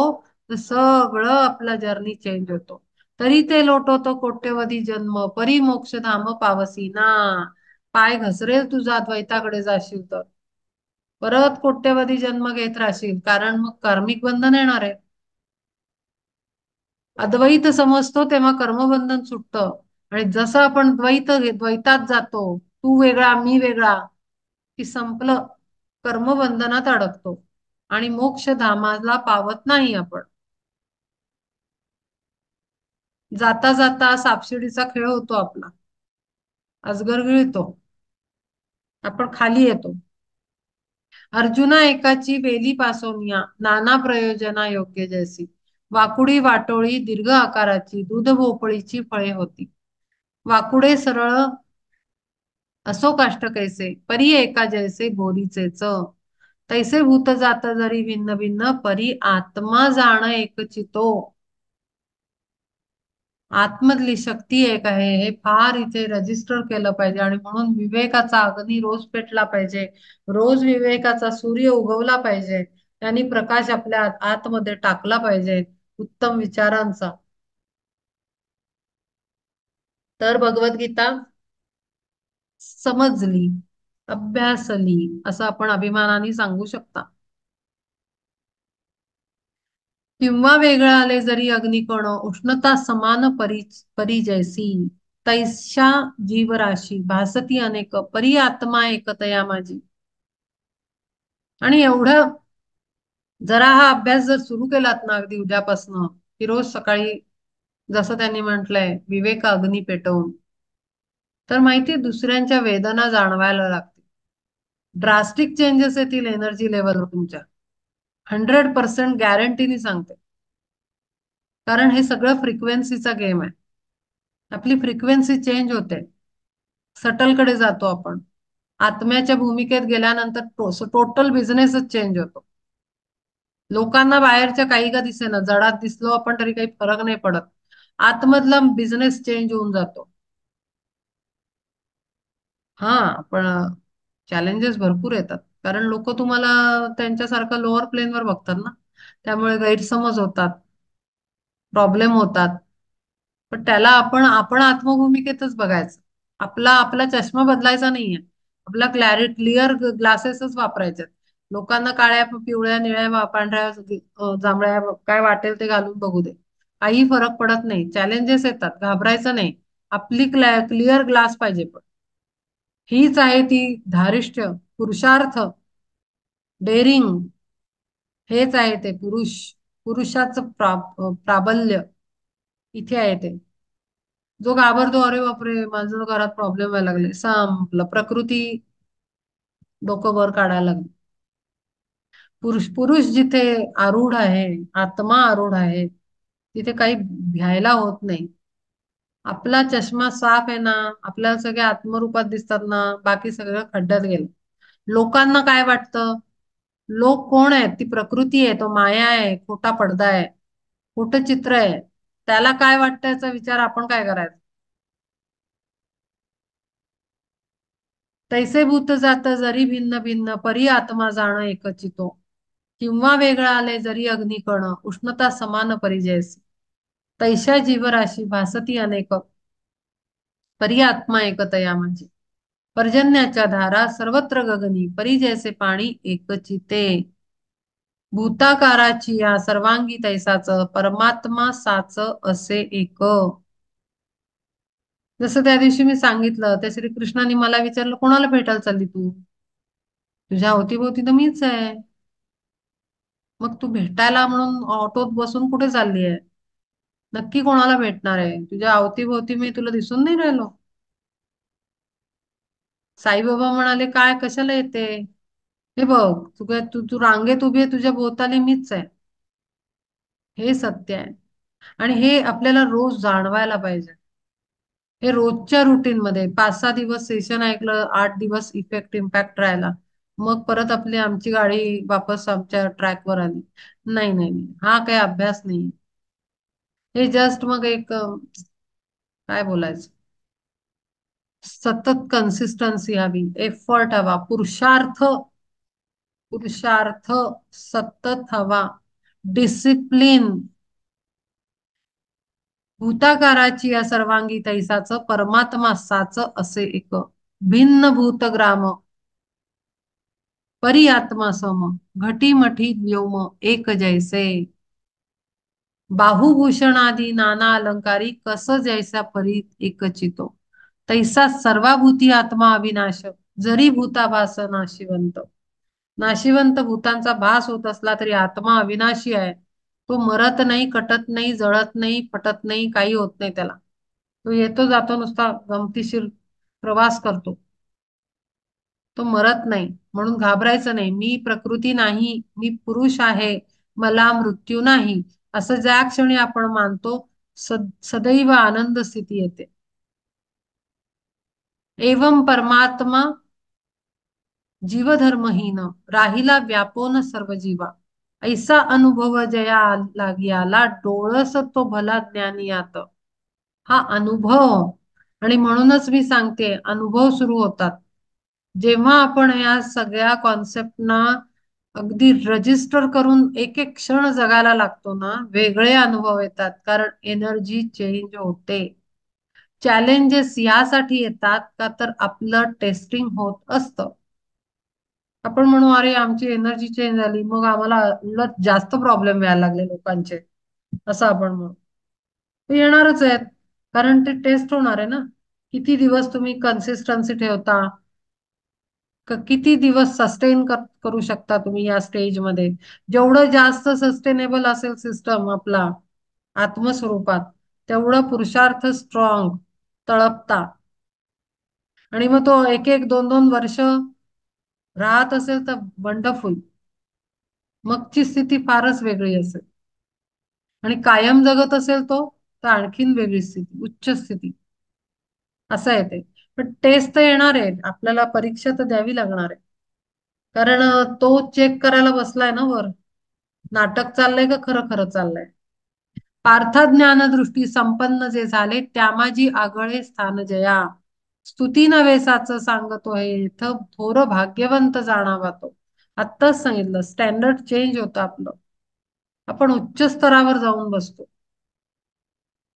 तर सगळं आपला जर्नी चेंज होतो. तरी ते लोटवतो कोट्यवधी जन्म परी मोक्षधाम पावसी ना. पाय घसरेल तुझा द्वैताकडे जाशील तर परत कोट्यवधी जन्म घेत राहशील, कारण मग कार्मिक बंधन येणार आहे. अद्वैत समजतो तेव्हा कर्मबंधन सुटतं. आणि जसं आपण द्वैतात जातो, तू वेगळा मी वेगळा, की संपलं, कर्मबंधनात अडकतो आणि मोक्षधामाला पावत नाही आपण. जाता जाता सापशिडीचा खेळ होतो आपला, अजगर गिळतो, आपण खाली येतो. अर्जुना एकाची वेली पासोनिया नाना प्रयोजना योग्य जैसी. वाकुडी वाटोळी दीर्घ आकाराची दूध भोपळीची फळे होती. वाकुडे सरळ असो काष्ट कैसे परी एका जैसे बोरीचेच. तैसे भूत जात जरी भिन्न भिन्न परी आत्मा जाण एकचितो. आतमधली शक्ती एक आहे हे फार इथे रजिस्टर केलं पाहिजे. आणि म्हणून विवेकाचा अग्नी रोज पेटला पाहिजे, रोज विवेकाचा सूर्य उगवला पाहिजे, त्यांनी प्रकाश आपल्या आतमध्ये टाकला पाहिजे उत्तम विचारांचा. तर भगवद्गीता समजली, अभ्यासली असं आपण अभिमानाने सांगू शकता. किंवा वेगळं आले जरी अग्निकण उष्णता समान परी जैसी. तैशा जीवराशी भासती अनेक परी आत्मा एकतया माझी. आणि एवढं जरा हा अभ्यास जर सुरू केलात ना अगदी उद्यापासनं, की रोज सकाळी जसं त्यांनी म्हटलंय विवेक अग्नी पेटवून, तर माहिती दुसऱ्यांच्या वेदना जाणवायला लागते. ड्रास्टिक चेंजेस येतील एनर्जी लेवलवर तुमच्या. 100% गॅरंटीनी सांगते. कारण हे सगळं फ्रिक्वेन्सीचा गेम आहे. आपली फ्रिक्वेन्सी चेंज होते, सटलकडे जातो आपण. आत्म्याच्या भूमिकेत गेल्यानंतर टोटल बिझनेसच चेंज होतो. लोकांना बाहेरच्या काही का दिसेना, जडात दिसलो आपण तरी काही फरक नाही पडत. आतमधला बिझनेस चेंज होऊन जातो. हा, पण चॅलेंजेस भरपूर येतात, कारण लोक तुम्हाला त्यांच्यासारखं लोअर प्लेनवर बघतात ना, त्यामुळे गैरसमज होतात, प्रॉब्लेम होतात. पण त्याला आपण आपण आत्मभूमिकेतच बघायचं. आपला आपला चष्मा बदलायचा नाहीये. आपला क्लिअर ग्लासेसच वापरायचे. लोकांना काळ्या पिवळ्या निळ्या पांढऱ्या जांभळ्या काय वाटेल ते घालून बघू दे, काही फरक पडत नाही. चॅलेंजेस येतात, घाबरायचं नाही. आपली क्लिअर ग्लास पाहिजे. पण हीच आहे ती धारिष्ट्य, पुरुषार्थ, डेअरिंग. हेच आहे ते पुरुषाचं प्राबल्य इथे आहे ते. जो घाबरतो, अरे बापरे माझं घरात प्रॉब्लेम व्हायला लागले, संपलं, प्रकृती डोकं वर काढायला लागली. पुरुष पुरुष जिथे आरूढ आहे, आत्मा आरूढ आहे, तिथे काही भ्यायला होत नाही. आपला चष्मा साफ आहे ना, आपल्याला सगळे आत्मरूपात दिसतात ना, बाकी सगळं खड्ड्यात गेलं. लोकांना काय वाटतं, लोक कोण आहेत, ती प्रकृती आहे, तो माया आहे, खोटा पडदा आहे, खोटं चित्र आहे. त्याला काय वाटतं याचा विचार आपण काय करायचा. तैसे भूत जात जरी भिन्न भिन्न परी आत्मा जाण एकचितो. किंवा वेगळा आले जरी अग्निकण उष्णता समान परिजयसी. तैशा जीवराशी भासती अनेक परी आत्मा एकतया म्हणजे. पर्जन्याच्या धारा सर्वत्र गगनी परी जैसे पाणी एकचिते. भूताकाराची या सर्वांगी तैसाच परमात्मा साच असे एक. जसं त्या दिवशी मी सांगितलं, त्या श्रीकृष्णाने मला विचारलं कोणाला भेटायला चालली तू. तुझ्या अवतीभोवती तर मीच आहे. मग तू भेटायला म्हणून ऑटोत बसून कुठे चालली आहे. नक्की कोणाला भेटणार आहे? तुझ्या अवतीभोवती मी तुला दिसून नाही राहिलो? साईबाबा म्हणाले काय कशाला येते? हे बघ, तू काय तू तू रांगेत उभी आहे, तुझ्या भोवताली मीच आहे. हे सत्य आहे. आणि हे आपल्याला रोज जाणवायला पाहिजे. हे रोजच्या रुटीन मध्ये 5-6 दिवस सेशन ऐकलं, 8 दिवस इफेक्ट इम्पॅक्ट राहिला, मग परत आमची गाडी वापस आमच्या ट्रॅकवर आली. नाही नाही नाही, हा काही अभ्यास नाही. हे जस्ट मग एक काय बोलायचं, सतत कन्सिस्टन्सी हवी, एफर्ट हवा, पुरुषार्थ. पुरुषार्थ सतत हवा, डिसिप्लिन. भूताकाराची या सर्वांगी तैसाचं परमात्मा साच असे एक भिन्न भूतग्राम परी आत्मा सम घटीमठी व्योम एक जैसे बाहुभूषणादी नाना अलंकारी कस जैसा परी एकचितो तैसा सर्वाभूती आत्मा अविनाश जरी भूताभास नाशिवंत. नाशिवंत भूतांचा भास होत असला तरी आत्मा अविनाशी आहे. तो मरत नाही, कटत नाही, जळत नाही, फटत नाही, काही होत नाही त्याला. तो येतो जातो, नुसता गमतीशीर प्रवास करतो. तो मरत नाही, म्हणून घाबरायचं नाही. मी प्रकृती नाही, मी पुरुष आहे, मला मृत्यू नाही, असं ज्या क्षणी आपण मानतो, सदैव आनंद स्थिती येते. एवं परमात्मा जीवधर्महीन राहिला व्यापोन सर्व जीवा. ऐसा अनुभव जया लागियाला डोळस तो भला ज्ञानियात. हा अनुभव. आणि म्हणूनच मी सांगते, अनुभव सुरू होतात जेव्हा आपण या सगळ्या कॉन्सेप्टना अगदी रजिस्टर करून एक एक क्षण जगायला लागतो ना, वेगळे अनुभव येतात. कारण एनर्जी चेंज होते. चॅलेंजेस यासाठी येतात का तर आपलं टेस्टिंग होत असतं. आपण म्हणू अरे आमची एनर्जी चेंज झाली, मग आम्हाला उलट जास्त प्रॉब्लेम यायला लागले लोकांचे, असं आपण म्हणू. ते येणारच आहेत, कारण ते टेस्ट होणार आहे ना. किती दिवस तुम्ही कन्सिस्टन्सी ठेवता, किती दिवस सस्टेन करू शकता तुम्ही या स्टेजमध्ये. जेवढं जास्त सस्टेनेबल असेल सिस्टम आपला आत्मस्वरूपात, तेवढं पुरुषार्थ स्ट्रॉंग, तळपता. आणि मग तो 1-1, 2-2 वर्ष राहत असेल तर वंडरफुल. मगची स्थिती फारच वेगळी असेल. आणि कायम जगत असेल तो, तर आणखीन वेगळी स्थिती, उच्च स्थिती. असं आहे ते. पण टेस्ट तर येणार आहे, आपल्याला परीक्षा तर द्यावी लागणार आहे. कारण तो चेक करायला बसलाय ना वर, नाटक चाललंय का खरं खरं चाललंय. पार्थ ज्ञानदृष्टी संपन्न जे झाले त्यामाजी आगळे स्थान जया. स्तुती नवेसाच सांगतो हे इथं थोर भाग्यवंत जाणावा तो. आत्ताच सांगितलं, स्टँडर्ड चेंज होतं आपलं. आपण उच्च स्तरावर जाऊन बसतो.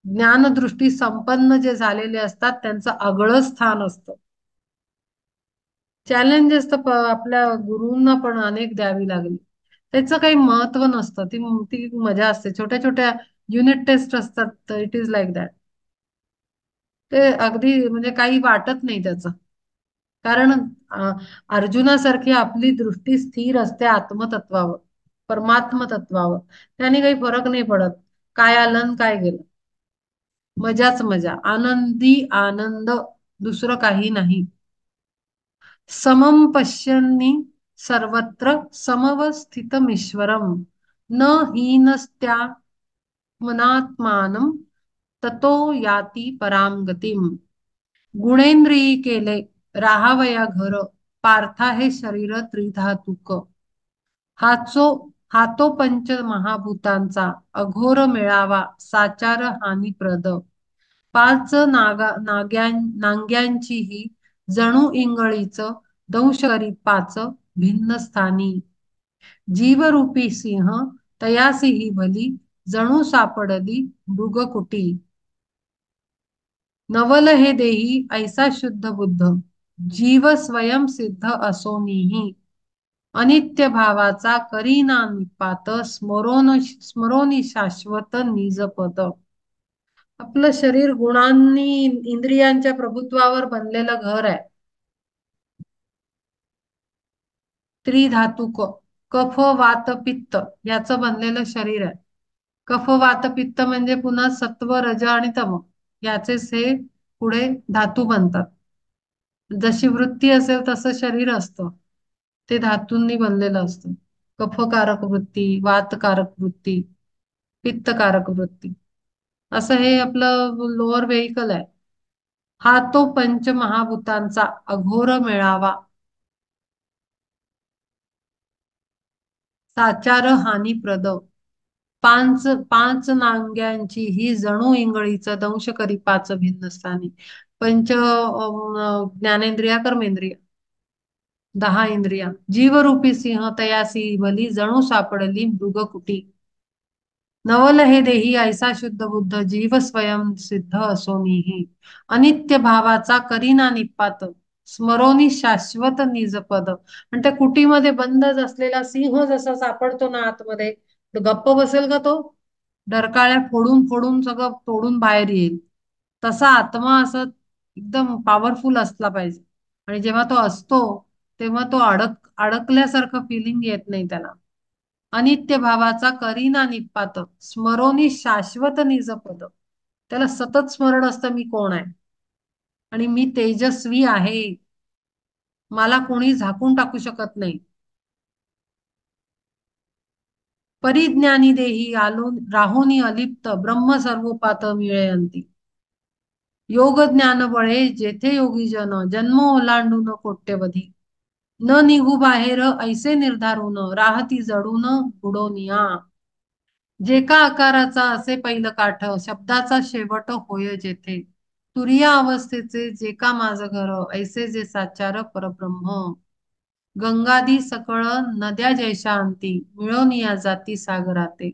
ज्ञानदृष्टी संपन्न जे झालेले असतात त्यांचं आगळं स्थान असतं. चॅलेंजेस तर आपल्या गुरूंना पण अनेक द्यावी लागली. त्याचं काही महत्व नसतं. ती ती मजा असते. छोट्या छोट्या युनिट टेस्ट असतात, इट इज लाईक दॅट. ते अगदी म्हणजे काही वाटत नाही त्याचं. कारण अर्जुनासारखी आपली दृष्टी स्थिर असते आत्मतत्वावर, परमात्म तत्वावर. त्याने काही फरक नाही पडत काय आलं आणि काय गेलं. मजाच मजा, आनंदी आनंद, दुसरं काही नाही. समम पश्यन्नि सर्वत्र समवस्थितमीश्वरम न हीनस्त्या मनात्मानं ततो याती पराम गतिम. गुणेंद्रियी केले राहावया घर, पार्था हे शरीर त्रिधातुक. हाचो हातो पंच महाभूतांचा अघोर मेळावा साचार हानिप्रद. पाच नाग्यांचीही जणू इंगळीच दंश करी पाच भिन्न स्थानी. जीवरूपी सिंह तयासी ही भली जणू सापडली मृगकुटी. नवल हे देही ऐसा शुद्ध बुद्ध जीव स्वयं सिद्ध असोनीही. अनित्य भावाचा करीना निपात स्मरोनी शाश्वत निजपद. आपलं शरीर गुणांनी इंद्रियांच्या प्रभुत्वावर बनलेलं घर आहे. त्रिधातुक, कफ वात पित्त याचं बनलेलं शरीर आहे. कफ वात पित्त म्हणजे पुन्हा सत्व रज आणि तम याचेच हे पुढे धातू बनतात. जशी वृत्ती असेल तसं शरीर असतं. ते धातूंनी बनलेलं असतं. कफकारक वृत्ती, वातकारक वृत्ती, पित्तकारक वृत्ती, असं हे आपलं लोअर व्हेइकल आहे. हा तो पंचमहाभूतांचा अघोर मेळावा, साचार हानीप्रद, पांच पाच नांग्यांची ही जणू इंगळीच दंश करी पाच भिन्न स्थानी. पंच ज्ञानेंद्रिया कर्मेंद्रिया, 10 इंद्रिया, जीवरूपी सिंह तयासी भली जणू सापडली मृगकुटी. नवल हे देही ऐसा शुद्ध बुद्ध जीव स्वयं सिद्ध असोनीही. अनित्य भावाचा करीना निपात, स्मरोनी शाश्वत निजपद. आणि त्या कुटीमध्ये बंदच असलेला सिंह जसा सापडतो ना आतमध्ये, तर गप्प बसेल का तो? डरकाळ्या फोडून फोडून सगळं तोडून बाहेर येईल. तसा आत्मा असं एकदम पॉवरफुल असला पाहिजे. आणि जेव्हा तो असतो तेव्हा तो अडकल्यासारखं फिलिंग येत नाही त्याला. अनित्य भावाचा करीना निपात, स्मरोनी शाश्वत निजपद. त्याला सतत स्मरण असतं मी कोण आहे आणि मी तेजस्वी आहे. मला कोणी झाकून टाकू शकत नाही. परिज्ञानी देही आलो राहोनी अलिप्त ब्रह्म सर्वोपात मिळे अंती. योग ज्ञान बळे जेथे योगी जन जन्म ओलांडून कोट्यवधी. न निघू बाहेर ऐसे निर्धारून राहती जडून बुडोनिया. जे का आकाराचा असे पैल काठ शब्दाचा शेवट होय जेथे. तुरिया अवस्थेचे जे का माझ घर ऐसे जे साचार परब्रह्म. गंगादी सकळ नद्या जैशा अंती मिळून या जाती सागराते.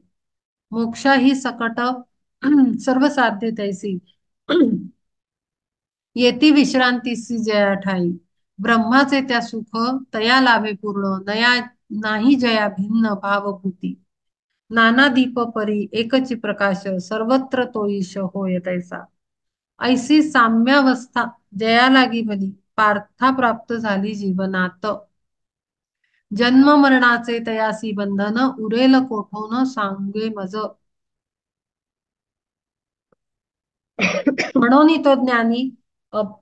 मोक्षा ही सकट सर्व साध्य तैसी येती विश्रांतीसी जया ठाई. ब्रह्माचे त्या सुख तया लाभे पूर्ण नया नाही जया भिन्न भावभूती. नाना दीप परी एकची प्रकाश सर्वत्र तो ईश होय तैसा. ऐसी साम्यावस्था जया लागी भली पार्था प्राप्त झाली जीवनात. जन्म मरणाचे तयासी बंधन उरेल कोठून सांगे मज. म्हणून तो ज्ञानी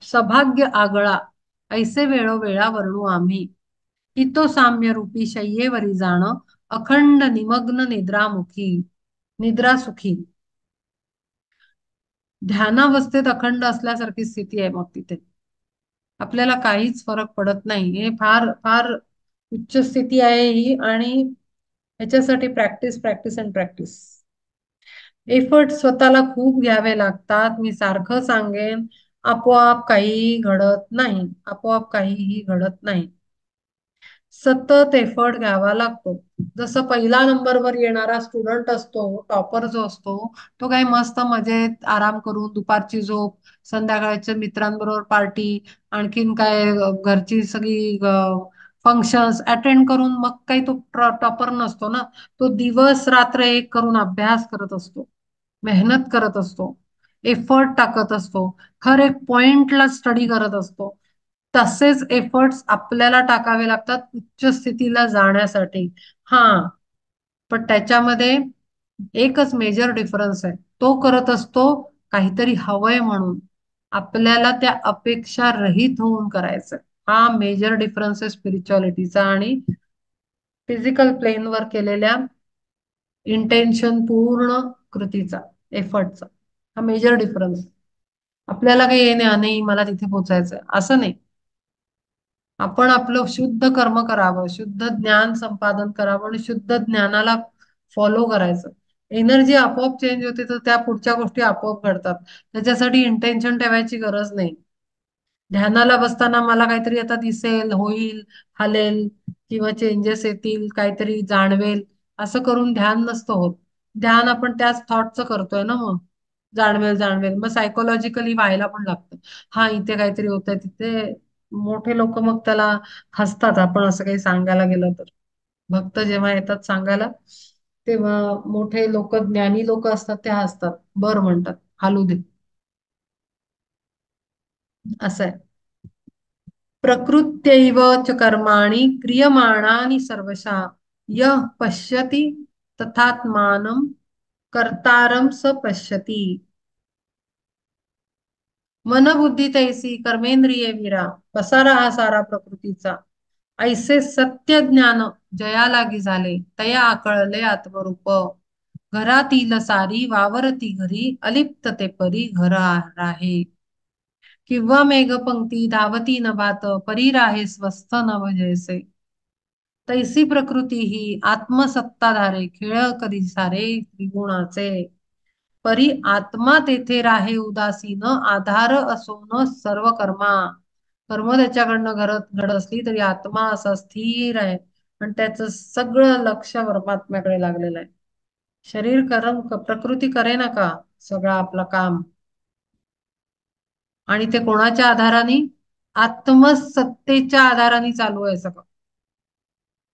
सभाग्य आगळा ऐसे वेळोवेळा वर्णू आम्ही. इतो साम्य रूपी शय्येवरी जाण अखंड निमग्न निद्रामुखी निद्रासुखी. ध्यानावस्थेत अखंड असल्यासारखी स्थिती आहे मग तिथे आपल्याला काहीच फरक पडत नाही. हे फार फार उच्च स्थिती आहे ही. आणि ह्याच्यासाठी practice practice and practice. Effort स्वतःला खूप घ्यावे लागतात. मी सारखं सांगेन आपोआप काहीही घडत नाही. आपोआप काहीही घडत नाही. सतत एफर्ट घ्यावा लागतो. जसं पहिला नंबरवर येणारा स्टुडंट असतो, टॉपर जो असतो, तो काही मस्त मजेत आराम करून दुपारची झोप, संध्याकाळच्या मित्रांबरोबर पार्टी, आणखीन काय घरची सगळी फंक्शन्स अटेंड करून मग काही तो टॉपर नसतो ना. तो दिवस रात्र एक करून अभ्यास करत असतो, मेहनत करत असतो, एफर्ट टाकत असतो, हर एक पॉइंटला स्टडी करत असतो. तसेच एफर्ट्स आपल्याला टाकावे लागतात उच्च स्थितीला जाण्यासाठी. हा, पण त्याच्यामध्ये एकच मेजर डिफरन्स आहे. तो करत असतो काहीतरी हवंय म्हणून, आपल्याला त्या अपेक्षा रहित होऊन करायचं. हा मेजर डिफरन्स आहे स्पिरिच्युअलिटीचा आणि फिजिकल प्लेनवर केलेल्या इंटेन्शन पूर्ण कृतीचा, एफर्टचा. हा मेजर डिफरन्स. आपल्याला काही येणे नाही मला तिथे पोहोचायचंय असं नाही. आपण आपलं शुद्ध कर्म करावं, शुद्ध ज्ञान संपादन करावं आणि शुद्ध ज्ञानाला फॉलो करायचं. एनर्जी आपोआप चेंज होते तर त्या पुढच्या गोष्टी आपोआप घडतात. त्याच्यासाठी इंटेन्शन ठेवायची गरज नाही. ध्यानाला बसताना मला काहीतरी आता दिसेल, होईल, हलेल किंवा चेंजेस येतील, काहीतरी जाणवेल, असं करून ध्यान नसतं होत. ध्यान आपण त्याच थॉटचं करतोय ना. मग जाणवेल जाणवेल मग सायकोलॉजिकली व्हायला पण लागतं. हा, इथे काहीतरी होतंय. तिथे मोठे लोक मग त्याला हसतात आपण असं काही सांगायला गेलं तर. भक्त जेव्हा येतात सांगायला तेव्हा मोठे लोक, ज्ञानी लोक असतात ते हसतात, बर म्हणतात, हालू दे, असं आहे. प्रकृत्यैव च कर्माणि क्रियमाणानि सर्वशः यः पश्यति तथात्मानं कर्तारं स पश्यति। मनबुद्धी तैसी कर्मेंद्रिये वीरा, पसारा हा सारा प्रकृतीचा. ऐसे सत्य ज्ञान जया लागी झाले, तया आकळले आत्मरूप. घरातील सारी वावरती घरी, अलिप्त ते परी घर राहे. किंवा मेघपंक्ती धावती नभात, परी राहे स्वस्थ नभ जैसे. तैसी प्रकृती ही आत्मसत्ताधारे, खेळ कधी सारे त्रिगुणाचे. परी आत्मा तेथे राहे उदासीन, आधार असोन सर्व कर्मा. कर्म त्याच्याकडनं घडत असली तरी आत्मा असा स्थिर आहे आणि त्याचं सगळं लक्ष परमात्म्याकडे लागलेलं आहे. शरीर प्रकृती करे ना का सगळं आपलं काम. आणि ते कोणाच्या आधाराने? आत्मसत्तेच्या आधाराने चालू आहे सगळं.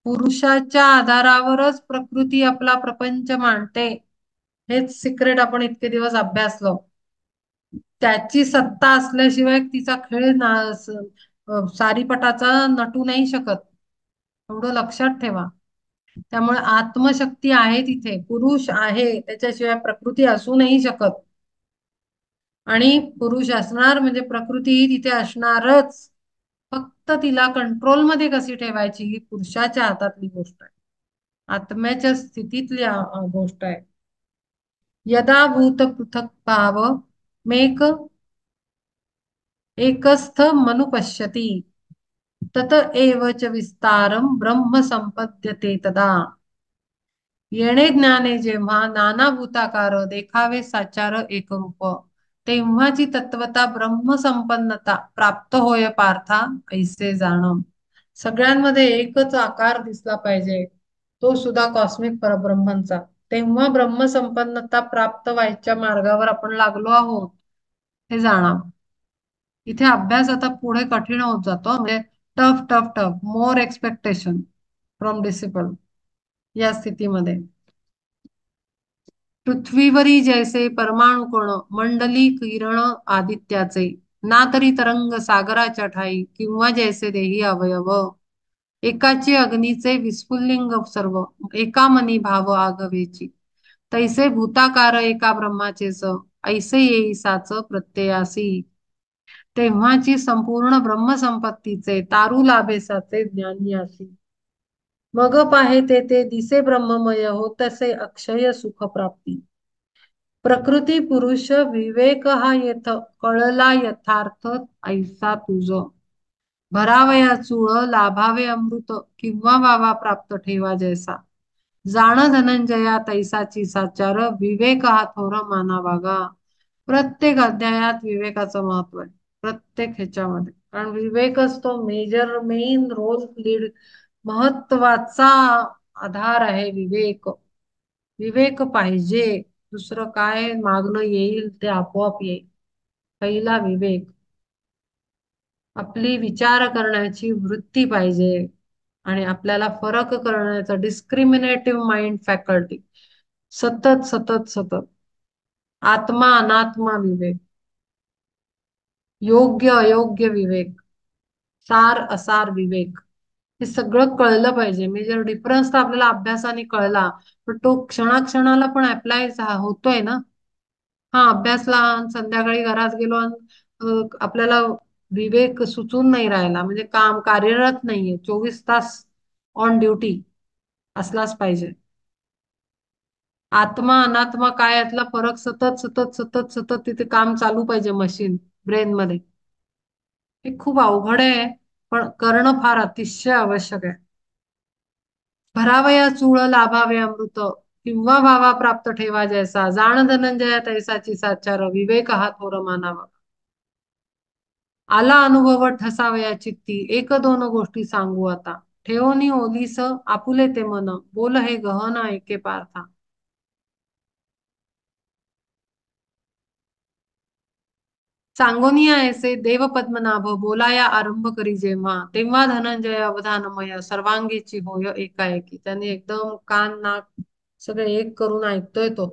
पुरुषाच्या आधारावरच प्रकृती आपला प्रपंच मांडते. हेच सिक्रेट आपण इतके दिवस अभ्यासलो. त्याची सत्ता असल्याशिवाय तिचा खेळ सारीपटाचा नटू नाही शकत. एवढं लक्षात ठेवा. त्यामुळे आत्मशक्ती आहे तिथे, पुरुष आहे त्याच्याशिवाय प्रकृती असू नाही शकत. आणि पुरुष असणार म्हणजे प्रकृती ही तिथे असणारच. फक्त तिला कंट्रोलमध्ये कशी ठेवायची ही पुरुषाच्या हातातली गोष्ट आहे. आत्म्याच्या स्थितीतली गोष्ट आहे. यदा भूत पृथक भाव मेक एकस्थ मनु पश्यति, तत एव च विस्तारम ब्रह्म संपद्यते तदा. येणे ज्ञाने जेव्हा नाना भूताकार देखावे साचार एकरूप, तेव्हाची तत्वता ब्रह्मसंपन्नता प्राप्त होय पार्था, ऐसे जाण. सगळ्यांमध्ये एकच आकार दिसला पाहिजे, तो सुद्धा कॉस्मिक परब्रह्मांचा. तेव्हा ब्रह्मसंपन्नता प्राप्त व्हायच्या मार्गावर आपण लागलो आहोत हे जाणावं. इथे अभ्यास आता पुढे कठीण होत जातो, म्हणजे tough tough tough, more expectation from disciple या स्थितीमध्ये. पृथ्वीवरी जैसे परमाणु कण मंडली किरण आदित्याचे, ना तरी तरंग सागराच्या ठाई किंवा जैसे देही अवयव. एकाचे अग्नीचे विस्फुल्लिंग सर्व, एका मनी भाव आगवेची. तैसे भूताकार एका ब्रह्माचेच, ऐसे येईसाच प्रत्ययासी. तेव्हाची संपूर्ण ब्रह्मसंपत्तीचे तारू लाभेसाचे ज्ञानी असी. मग पाहे ते दिसे ब्रह्ममय होतसे अक्षय सुख प्राप्ती. प्रकृती पुरुष विवेक हा येथ कळला यथार्थ ऐसा तुझ. भरावया चूळ लाभावे अमृत, किंवा वावा प्राप्त ठेवा जैसा. जाण धनंजया तैसाची साचार, विवेक हा थोर मानावागा. प्रत्येक अध्यायात विवेकाचं महत्व आहे, प्रत्येक ह्याच्यामध्ये. कारण विवेकच तो मेन रोल लीड, महत्वाचा आधार आहे विवेक. विवेक पाहिजे, दुसरं काय मागणं येईल ते आपोआप येईल. पहिला विवेक. आपली विचार करण्याची वृत्ती पाहिजे आणि आपल्याला फरक करण्याचा डिस्क्रिमिनेटिव्ह माइंड फॅकल्टी. सतत सतत सतत. आत्मा अनात्मा विवेक, योग्य अयोग्य विवेक, सार असार विवेक, हे सगळं कळलं पाहिजे. मेजर डिफरन्स तर आपल्याला अभ्यासाने कळला, पण तो क्षणाक्षणाला पण अप्लाय होतोय ना. हा अभ्यासला संध्याकाळी घरात गेलो आणि आपल्याला विवेक सुचून नाही राहिला म्हणजे काम कार्यरत नाहीये, 24 तास ऑन ड्युटी असलाच पाहिजे. आत्मा अनात्मा काय यातला फरक सतत सतत सतत सतत तिथे काम चालू पाहिजे मशीन ब्रेन मध्ये. हे खूप अवघड आहे, पण करणं फार अतिशय आवश्यक आहे. भरावया चूळ लाभावे अमृत, किंवा व्हावा प्राप्त ठेवा जैसा. जाण धनंजया तैसाची साचार, विवेक हा थोर मानावा. आला अनुभव ठसावया चित्ती, एक दोन गोष्टी सांगू आता. ठेवनी ओलीस आपुले ते मन, बोल हे गहन ऐके पार्था. सांगोनिया ऐसे देव पद्मनाभ, बोलाया आरंभ करी जेव्हा. तेव्हा धनंजय अवधानमय, सर्वांगीची होय एकाएकी. त्याने एकदम कान नाक सगळे एक करून ऐकतोय तो.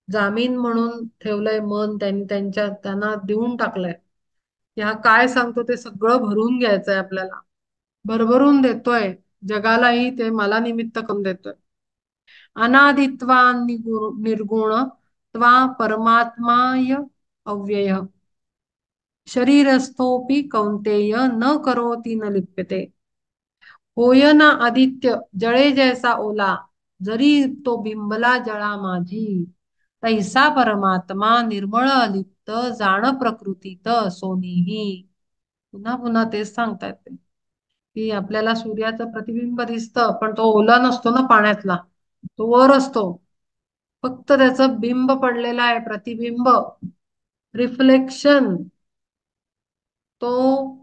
जामीन म्हणून ठेवलंय मन त्यांना देऊन टाकलंय. ह्या काय सांगतो ते सगळं भरून घ्यायचंय आपल्याला. भरभरून देतोय जगालाही, ते मला निमित्त करून देतोय. अनादित्वा निर्गुण त्वा परमात्माय अव्यय शरीरस्थोपि कौन्तेय न करोति न लिप्यते होय ना आदित्य जळे जैसा ओला जरी तो बिंबला जळा माझी तैसा परमात्मा निर्मळ अलिप्त जाण प्रकृतीत सोनीही. पुन्हा पुन्हा तेच सांगतायत ते की आपल्याला सूर्याचं प्रतिबिंब दिसतं पण तो ओला नसतो ना पाण्यातला, तो वर असतो. फक्त त्याचं बिंब पडलेला आहे, प्रतिबिंब, रिफ्लेक्शन. तो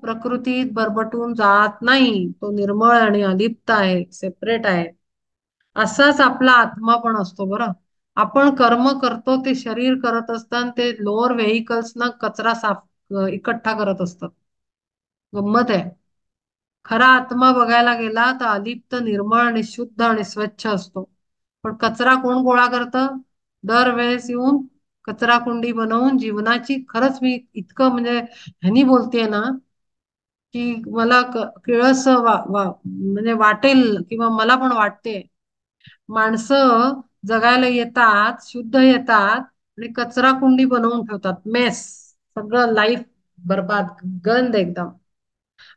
प्रकृतीत बरबटून जात नाही, तो निर्मळ आणि अलिप्त आहे, सेपरेट आहे. असाच आपला आत्मा पण असतो बरं. आपण कर्म करतो ते शरीर करत असताना ते लोअर व्हेकल्स ना कचरा साफ इकट्ठा करत असतात. गंमत आहे. खरा आत्मा बघायला गेला तर अलिप्त निर्मळ आणि शुद्ध आणि स्वच्छ असतो. पण कचरा कोण गोळा करतं? दरवेळेस येऊन कचरा कुंडी बनवून जीवनाची, खरंच मी इतकं म्हणजे ह्यानी बोलतेय ना की मला किळस म्हणजे वाटेल किंवा मला पण वाटते. माणसं जगायला येतात, शुद्ध येतात आणि कचरा कुंडी बनवून ठेवतात, मेस, सगळं लाईफ बरबाद, गंद एकदम.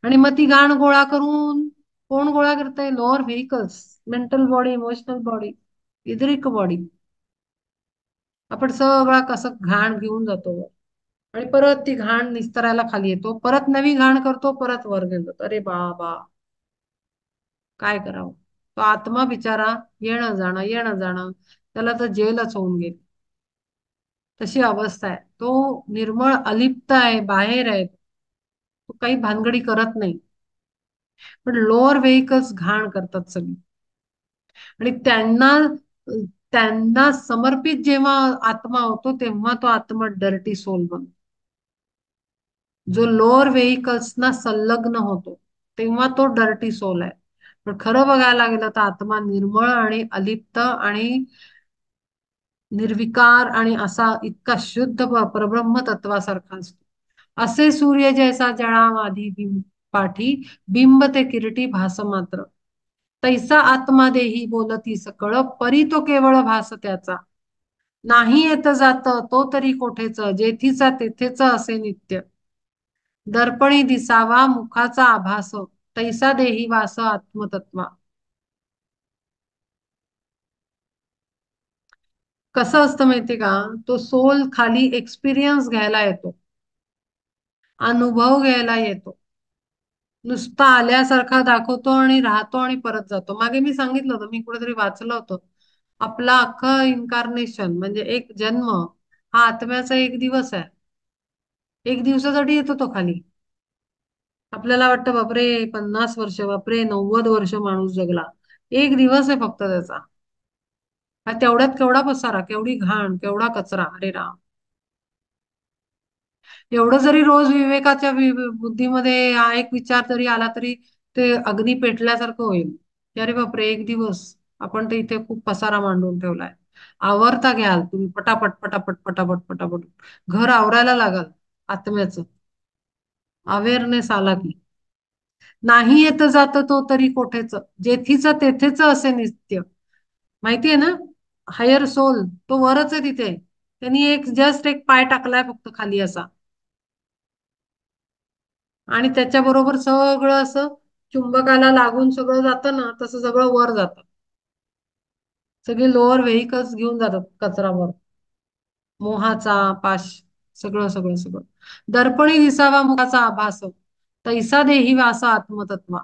आणि मग ती घाण गोळा करून कोण गोळा करतंय? Lower vehicles, mental body, emotional body, etheric body. आपण सगळा कसं घाण घेऊन जातो आणि परत ती घाण निस्तरायला खाली येतो, परत नवी घाण करतो, परत वर घेऊन जातो. अरे बाबा, काय करावं? तो आत्मा बिचारा येणं जाणं येणं जाणं, त्याला तर जेलच होऊन गेली. तशी अवस्था आहे. तो निर्मळ अलिप्त आहे, बाहेर आहे, तो काही भानगडी करत नाही. पण लोअर व्हेकल्स घाण करतात सगळी. आणि त्यांना त्यांना समर्पित जेव्हा आत्मा होतो तेव्हा तो आत्मा डर्टी सोल बनतो. जो लोअर व्हेकल्स ना संलग्न होतो तेव्हा तो डर्टी सोल आहे. पण खरं बघायला गेलं तर आत्मा निर्मळ आणि अलिप्त आणि निर्विकार आणि असा इतका शुद्ध परब्रह्म तत्वासारखा असतो. असे सूर्य जैसा जळा माधी बिंब पाठी बिंब ते किरटी भास मात्र तैसा आत्मा देही बोलती सकळ परी तो केवळ भास त्याचा नाही येत जात तो तरी कोठेच जेथीचा तेथेच असे नित्य दर्पणी दिसावा मुखाचा आभास तैसा देही वास आत्मतत्वा. कसं असतं माहितीये का? तो सोल खाली एक्सपिरियन्स घ्यायला येतो, अनुभव घ्यायला येतो. नुसता आल्यासारखा दाखवतो आणि राहतो आणि परत जातो. मागे मी सांगितलं होतं, मी कुठेतरी वाचलं होतं, आपला अख्खं इन्कारनेशन म्हणजे एक जन्म हा आत्म्याचा एक दिवस आहे. एक दिवसासाठी येतो तो खाली. आपल्याला वाटतं बापरे 50 वर्ष, बापरे 90 वर्ष माणूस जगला. एक दिवस आहे फक्त त्याचा. हा तेवढ्यात केवढा पसारा, केवढी घाण, केवढा कचरा, अरे राम. एवढं जरी रोज विवेकाच्या बुद्धीमध्ये हा एक विचार जरी आला तरी ते अग्नी पेटल्यासारखं होईल की अरे बापरे एक दिवस आपण तर इथे खूप पसारा मांडून ठेवलाय. आवरता घ्याल तुम्ही पटापट पटापट पटापट पटापट, घर आवरायला लागाल आत्म्याचं. अवेअरनेस आला की नाही येत जात तो तरी कोठेच जेथीच तेथेच असे नित्य. माहितीये ना? हायर सोल तो वरच आहे तिथे. त्यांनी एक जस्ट एक पाय टाकलाय फक्त खाली असा आणि त्याच्याबरोबर सगळं असं चुंबकाला लागून सगळं जातं ना, तसं सगळं वर जातं. सगळे लोअर व्हेकल्स घेऊन जातात कचरावर, मोहाचा पाश, सगळं सगळं सगळं. दर्पणी दिसावा मुखाचा आभास तैसा देही वासा आत्मतत्वा.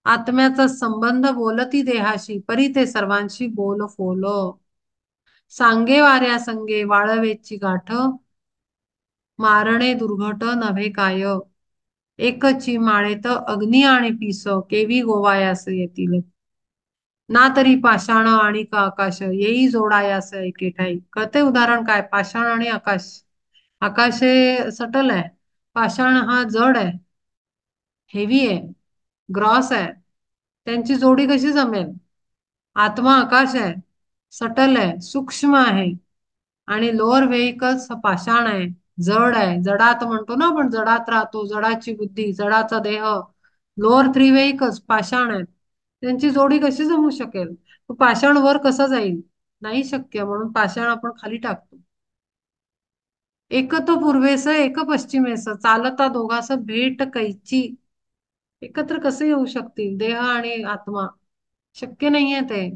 आत्म्याचा संबंध बोलती देहाशी परी ते सर्वांशी बोल फोल सांगे वाऱ्या संगे वाळवेची गाठ मारणे दुर्घट नव्हे काय एकची माळेत अग्नी आणि पिस केवी गोवायास येतील ना तरी पाषाण आणि का आकाश येई जोडायास एके ठाई. कळते उदाहरण काय? पाषाण आणि आकाश. आकाश हे सटल आहे, पाषाण हा जड आहे, हेवी आहे, ग्रॉस आहे. त्यांची जोडी कशी जमेल? आत्मा आकाश आहे, सटल आहे, सूक्ष्म आहे आणि लोअर व्हेकल्स पाषाण आहे, जड आहे. जडात म्हणतो ना आपण, जडात राहतो, जडाची बुद्धी, जडाचा देह. लोअर थ्री व्हेकल्स पाषाण आहेत. त्यांची जोडी कशी जमू शकेल? तो पाषाण वर कसा जाईल? नाही शक्य, म्हणून पाषाण आपण खाली टाकतो. एक तो पूर्वेस एक पश्चिमेस चालता दोघास भेट कैची. एकत्र कसे येऊ शकतील देह आणि आत्मा? शक्य नाहीये ते.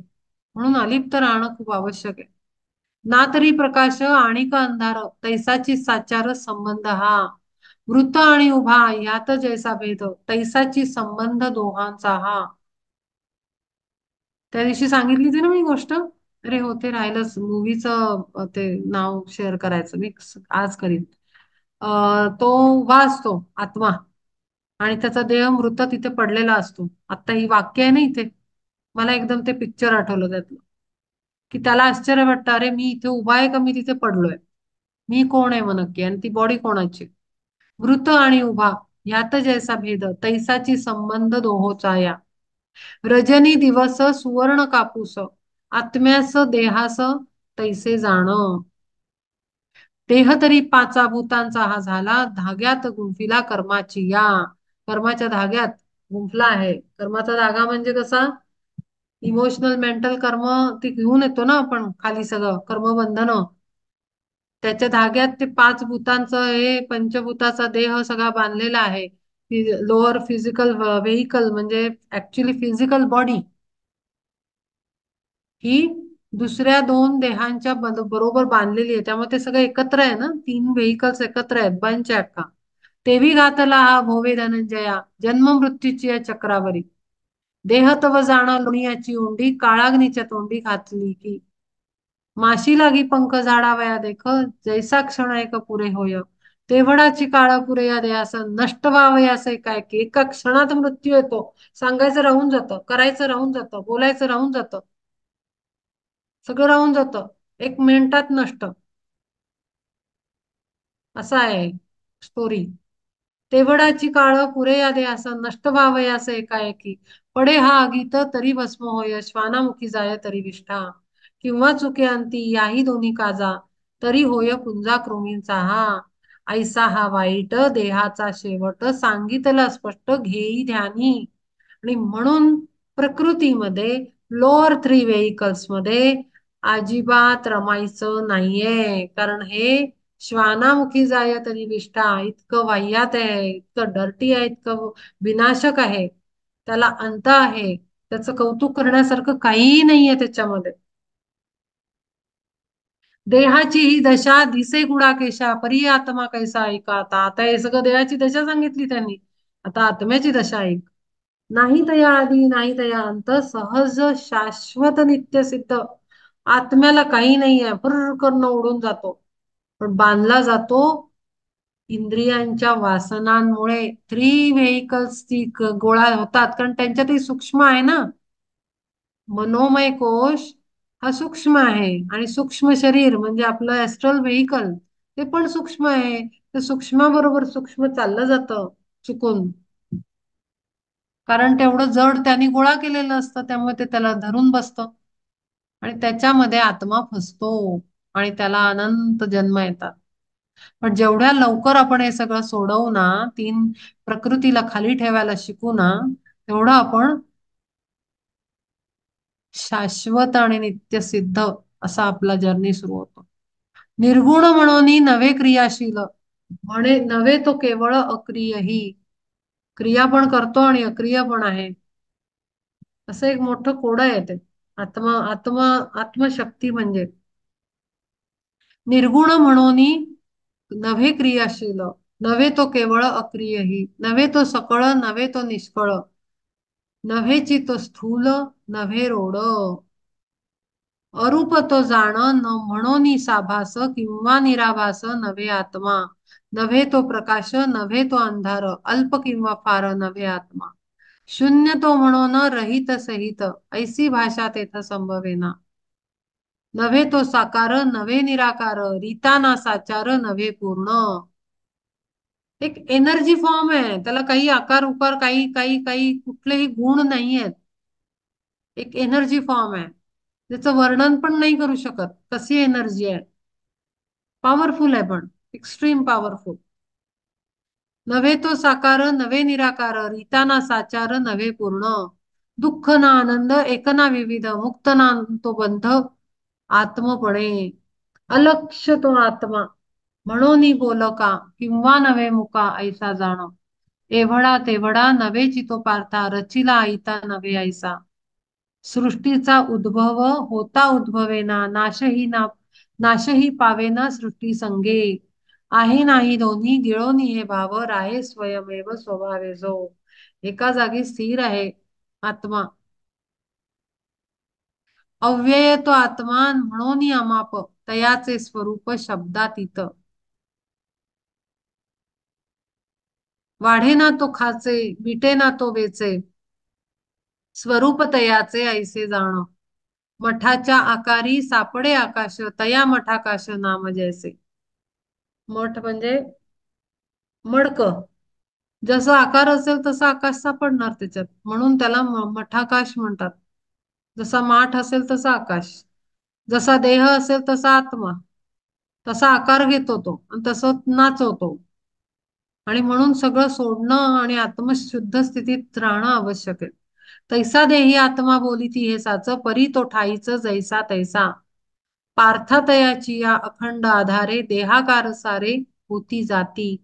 म्हणून अलिप्त राहणं खूप आवश्यक आहे. ना तरी प्रकाश आणि का अंधार तैसाची साचार संबंध हा. मृत आणि उभा यात जैसा भेद तैसाची संबंध दोघांचा हा. त्या दिवशी सांगितली होती ना मी गोष्ट. अरे हो, ते राहिलंच मूवीचं ते नाव शेअर करायचं मी आज करीन. तो उभा असतो आत्मा आणि त्याचा देह मृत तिथे पडलेला असतो. आता ही वाक्य आहे ना इथे. मला एकदम ते पिक्चर आठवलं त्यातलं, की त्याला आश्चर्य वाटतं, अरे मी इथे उभा आहे का मी तिथे पडलोय? मी कोण आहे मग नक्की, आणि ती बॉडी कोणाची? मृत आणि उभा ह्यात जैसा भेद तैसाची संबंध दोहोचा या. रजनी दिवस सुवर्ण कापूस आत्म्यास देहास तैसे जाण. देह तरी पाचा भूतांचा हा झाला धाग्यात गुंफिला कर्माची या. कर्माच्या धाग्यात गुंफला आहे. कर्माचा धागा म्हणजे कसा? इमोशनल मेंटल कर्म ते घेऊन येतो ना आपण खाली, सगळं कर्मबंधन. त्याच्या धाग्यात ते पाच भूतांचं हे पंचभूताचा देह सगळा बांधलेला आहे. लोअर फिजिकल व्हेकल म्हणजे ऍक्च्युली फिजिकल बॉडी ही दुसऱ्या दोन देहांच्या बरोबर बांधलेली आहे. त्यामुळे ते सगळं एकत्र आहे ना, तीन व्हेकल्स एकत्र आहेत, बंच आहे अख्खा. तेवी घातला हा भोवे धनंजया जन्म मृत्यूची या चक्रावरी. देह तव जाणं लोणियाची उंडी काळाग्नीच्या तोंडी घातली की. माशी लागी पंख झाडावया देख जैसा क्षण एक पुरे होय. तेवढाची काळ पुरे या देयास नष्ट व्हावयास काय की एका क्षणात मृत्यू येतो. सांगायचं राहून जातं, करायचं राहून जातं, बोलायचं राहून जातं, सगळं राहून जातं, एक मिनिटात नष्ट. असा आहे स्टोरी. तेवढाची काळ पुरे या देयास नष्ट व्हावयास एकाएकी. पडे हा आगीत तरी भस्म होय श्वानामुखी जाय तरी विष्ठा. किंवा चुके अंती याही दोन्ही काजा तरी होय पुंजा कृमींचा हा. ऐसा हा वाईट देहाचा शेवट सांगितलं स्पष्ट घेई ध्यानी. आणि म्हणून प्रकृतीमध्ये लोअर थ्री व्हेकल्स मध्ये अजिबात रमायचं नाहीये. कारण हे श्वानामुखी जाय तरी विष्ठा इतकं वाह्यात आहे, इतकं डर्टी आहे, इतकं विनाशक आहे. त्याला अंत आहे. त्याचं कौतुक करण्यासारखं काहीही नाहीये त्याच्यामध्ये. देहाची ही दशा दिसे गुडाकेशा परी आत्मा कैसा ऐका. आता आता हे सगळं देहाची दशा सांगितली त्यांनी. आता आत्म्याची दशा ऐक. नाही तया आधी नाही तया अंत सहज शाश्वत नित्य सिद्ध. आत्म्याला काही नाहीये, फुर्र करून उडून जातो, पण बांधला जातो इंद्रियांच्या वासनांमुळे. थ्री व्हेकल्स ची गोळा होतात, कारण त्यांच्यातही सूक्ष्म आहे ना. मनोमय कोश हा सूक्ष्म आहे, आणि सूक्ष्म शरीर म्हणजे आपलं ऍस्ट्रल व्हेकल ते पण सूक्ष्म आहे. ते सूक्ष्माबरोबर सूक्ष्म चाललं जातं चुकून, कारण तेवढं जड त्यांनी गोळा केलेलं असतं, त्यामुळे ते त्याला धरून बसतं आणि त्याच्यामध्ये आत्मा फसतो आणि त्याला अनंत जन्म येतात. पण जेवढ्या लवकर आपण हे सगळं सोडवू ना, तीन प्रकृतीला खाली ठेवायला शिकू ना, तेवढं आपण शाश्वत आणि नित्य सिद्ध असा आपला जर्नी सुरू होतो. निर्गुण म्हणून नवे क्रियाशील म्हणे नव्हे तो केवळ अक्रियही. क्रिया पण करतो आणि अक्रिय पण आहे, असं एक मोठं कोड आहे ते. आत्मा आत्मा आत्मशक्ती म्हणजे निर्गुण म्हणून नव्हे क्रियाशील. नव्हे तो केवळ अक्रियही. नव्हे तो सकळ नव्हे तो निष्कळ. नव्हेची तो स्थूल नव्हे रोड. अरूप तो जाण न म्हणून साभास किंवा निराभास नव्हे आत्मा. नव्हे तो प्रकाश नव्हे तो अंधार अल्प किंवा फार नव्हे आत्मा. शून्य तो म्हणून रहित सहित ऐसी भाषा तेथ संभवेना. नव्हे तो साकार नव्हे निराकार रीता ना साचार नव्हे पूर्ण. एक एनर्जी फॉर्म आहे, त्याला काही आकार उकार काही काही काही कुठलेही गुण नाही आहेत. एक एनर्जी फॉर्म आहे, त्याचं वर्णन पण नाही करू शकत कशी एनर्जी आहे. पॉवरफुल आहे, पण एक्स्ट्रीम पॉवरफुल. नव्हे तो साकार नव्हे निराकार रीताना साचार नव्हे पूर्ण. दुःख ना आनंद एक ना विविध मुक्त ना तो बंध आत्मपणे अलक्ष तो आत्मा म्हणून बोल का किंवा नवे मुका ऐसा जाण एवढा तेवढा नवे चितो पार्था रचिला आईता नवे ऐसा सृष्टीचा उद्भव होता उद्भवेना नाशही पावेना सृष्टी संगे आहे नाही दोन्ही गिळोनी हे भाव राहे स्वयमेव स्वभावे जो एका जागी स्थिर आहे आत्मा अव्यय तो आत्मा म्हणून अमाप तयाचे स्वरूप शब्दातीत वाढे ना तो खाचे मिटे ना तो वेचे स्वरूप तयाचे ऐसे जाण मठाच्या आकारी सापडे आकाश तया मठाकाश नाम जैसे मठ म्हणजे मडक जसं आकार असेल तसा आकाश सापडणार त्याच्यात म्हणून त्याला मठाकाश म्हणतात. जसा माठ असेल तसा आकाश, जसा देह असेल तसा आत्मा, तसा आकार घेतो तो आणि तसं नाचवतो. आणि म्हणून सगळं सोडणं आणि आत्मशुद्ध स्थितीत राहणं आवश्यक आहे. तैसा देही आत्मा बोलिती हे साच परी तो ठाईच जैसा तैसा पार्थतयाची या अखंड आधारे देहाकार सारे होती जाती